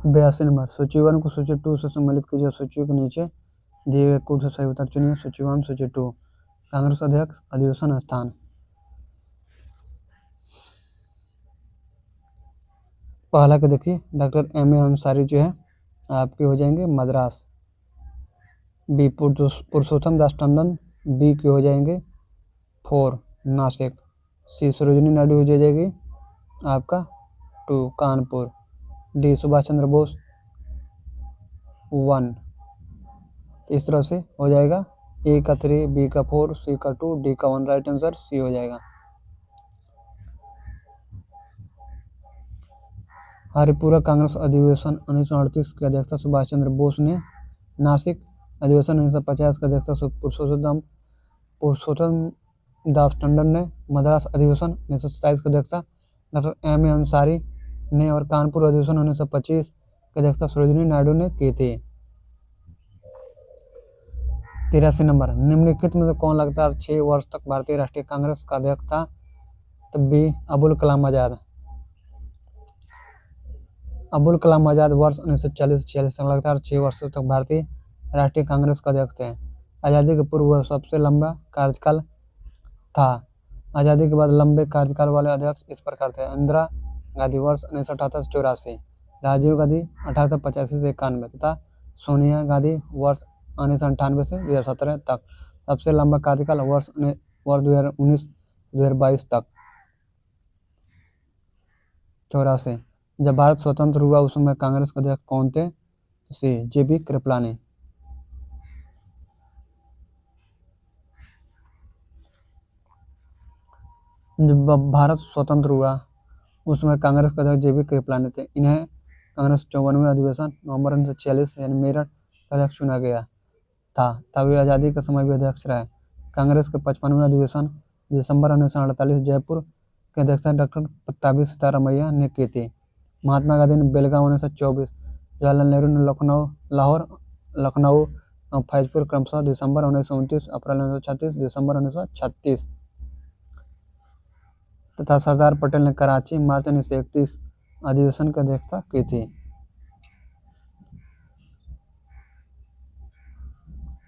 बयासी नंबर, सूची 1 को सूची 2 से सम्मिलित कीजिए। सूची के नीचे दिए गए कोड से सही उत्तर चुनिए। सूची 1, सूची 2। कांग्रेस अध्यक्ष, अधिवेशन स्थान। पहला के देखिए, डॉक्टर एम ए अंसारी जो है आपके हो जाएंगे मद्रास। बी पुरुषोत्तम दास टंडन बी के हो जाएंगे 4 नासिक। सी सरोजिनी नायडू हो जाएगी आपका 2 कानपुर। डी सुभाष चंद्र बोस 1। इस तरह से हो जाएगा। ए का 3, बी का 4, सी का 2, डी का 1। राइट आंसर सी हो जाएगा। हरिपुरा कांग्रेस अधिवेशन 1938 की अध्यक्षता सुभाष चंद्र बोस ने। नासिक अधिवेशन 1950 की अध्यक्षता पुरुषोत्तम दास टंडन ने। मद्रास अधिवेशन 1927 की अध्यक्षता डॉक्टर एम ए अंसारी ने और कानपुर अधिवेशन 1925 की अध्यक्षता सरोजिनी नायडू ने की थी। 83 नंबर, निम्नलिखित में से कौन लगातार 6 वर्ष तक भारतीय राष्ट्रीय कांग्रेस का अध्यक्ष था? तो बी अबुल कलाम आजाद। अबुल कलाम आजाद वर्ष 1940-46 तक लगातार 6 वर्षों तक भारतीय राष्ट्रीय कांग्रेस का अध्यक्ष थे। आज़ादी के पूर्व वह सबसे लंबा कार्यकाल था। आज़ादी के बाद लंबे कार्यकाल वाले अध्यक्ष इस प्रकार थे: इंदिरा गांधी वर्ष 1978-84, राजीव गांधी 1885 से 91 तथा सोनिया गांधी वर्ष 1998 से 2017 तक। सबसे लंबा कार्यकाल वर्ष 2019-2022 तक। 84, जब भारत स्वतंत्र हुआ उस समय कांग्रेस के अध्यक्ष कौन थे? सी जेबी कृपलानी। जब भारत स्वतंत्र हुआ उस समय कांग्रेस के अध्यक्ष जेबी कृपलानी थे। इन्हें कांग्रेस 54वें अधिवेशन नवंबर 1946 यानी मेरठ का अध्यक्ष चुना गया था। तब वे आज़ादी के समय भी अध्यक्ष रहे। कांग्रेस के 55वें अधिवेशन दिसंबर 1948 जयपुर की अध्यक्षता डॉक्टर पट्टाभी सीतारामैया ने की थी। महात्मा गांधी ने बेलगांव 1924, जवाहरलाल नेहरू ने लाहौर, लखनऊ और फैजपुर क्रमशः दिसंबर 1929, अप्रैल 1936, दिसंबर 1936 तथा सरदार पटेल ने कराची मार्च 1931 अधिवेशन की अध्यक्षता की थी।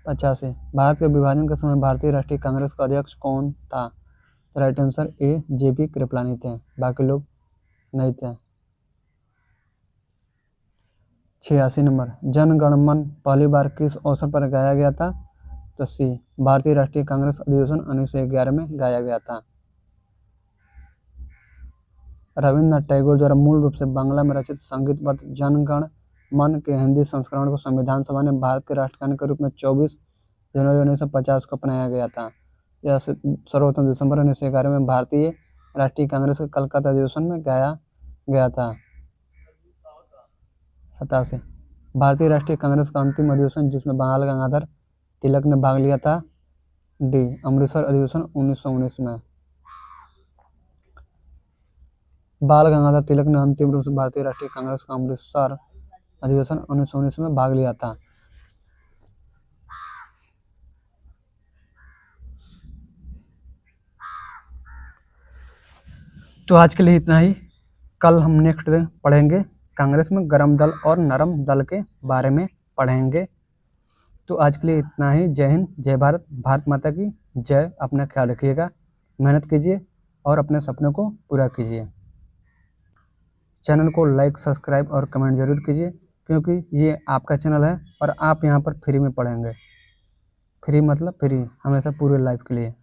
85, भारत के विभाजन के समय भारतीय राष्ट्रीय कांग्रेस का अध्यक्ष कौन था? राइट आंसर ए जेबी कृपलानी थे, बाकी लोग नहीं थे। 86 नंबर, जन गण मन पहली बार किस अवसर पर गाया गया था? तो सी भारतीय राष्ट्रीय कांग्रेस अधिवेशन 1911 में गाया गया था। रविन्द्रनाथ टैगोर द्वारा मूल रूप से बांग्ला में रचित संगीतबद्ध जन गण मन के हिंदी संस्करण को संविधान सभा ने भारत के राष्ट्रगान के रूप में 24 जनवरी 1950 को अपनाया गया था। यह सर्वप्रथम दिसंबर 1911 में भारतीय राष्ट्रीय कांग्रेस के कलकत्ता अधिवेशन में गाया गया था। 87, भारतीय राष्ट्रीय कांग्रेस का अंतिम अधिवेशन जिसमें बाल गंगाधर तिलक ने भाग लिया था? डी अमृतसर अधिवेशन 1919 में। बाल गंगाधर तिलक ने अंतिम रूप से भारतीय राष्ट्रीय कांग्रेस का अमृतसर अधिवेशन 1919 में भाग लिया था। तो आज के लिए इतना ही। कल हम नेक्स्ट डे पढ़ेंगे कांग्रेस में गर्म दल और नरम दल के बारे में पढ़ेंगे। तो आज के लिए इतना ही। जय हिंद, जय भारत, भारत माता की जय। अपना ख्याल रखिएगा, मेहनत कीजिए और अपने सपनों को पूरा कीजिए। चैनल को लाइक, सब्सक्राइब और कमेंट जरूर कीजिए, क्योंकि ये आपका चैनल है और आप यहाँ पर फ्री में पढ़ेंगे। फ्री मतलब फ्री, हमेशा पूरे लाइफ के लिए।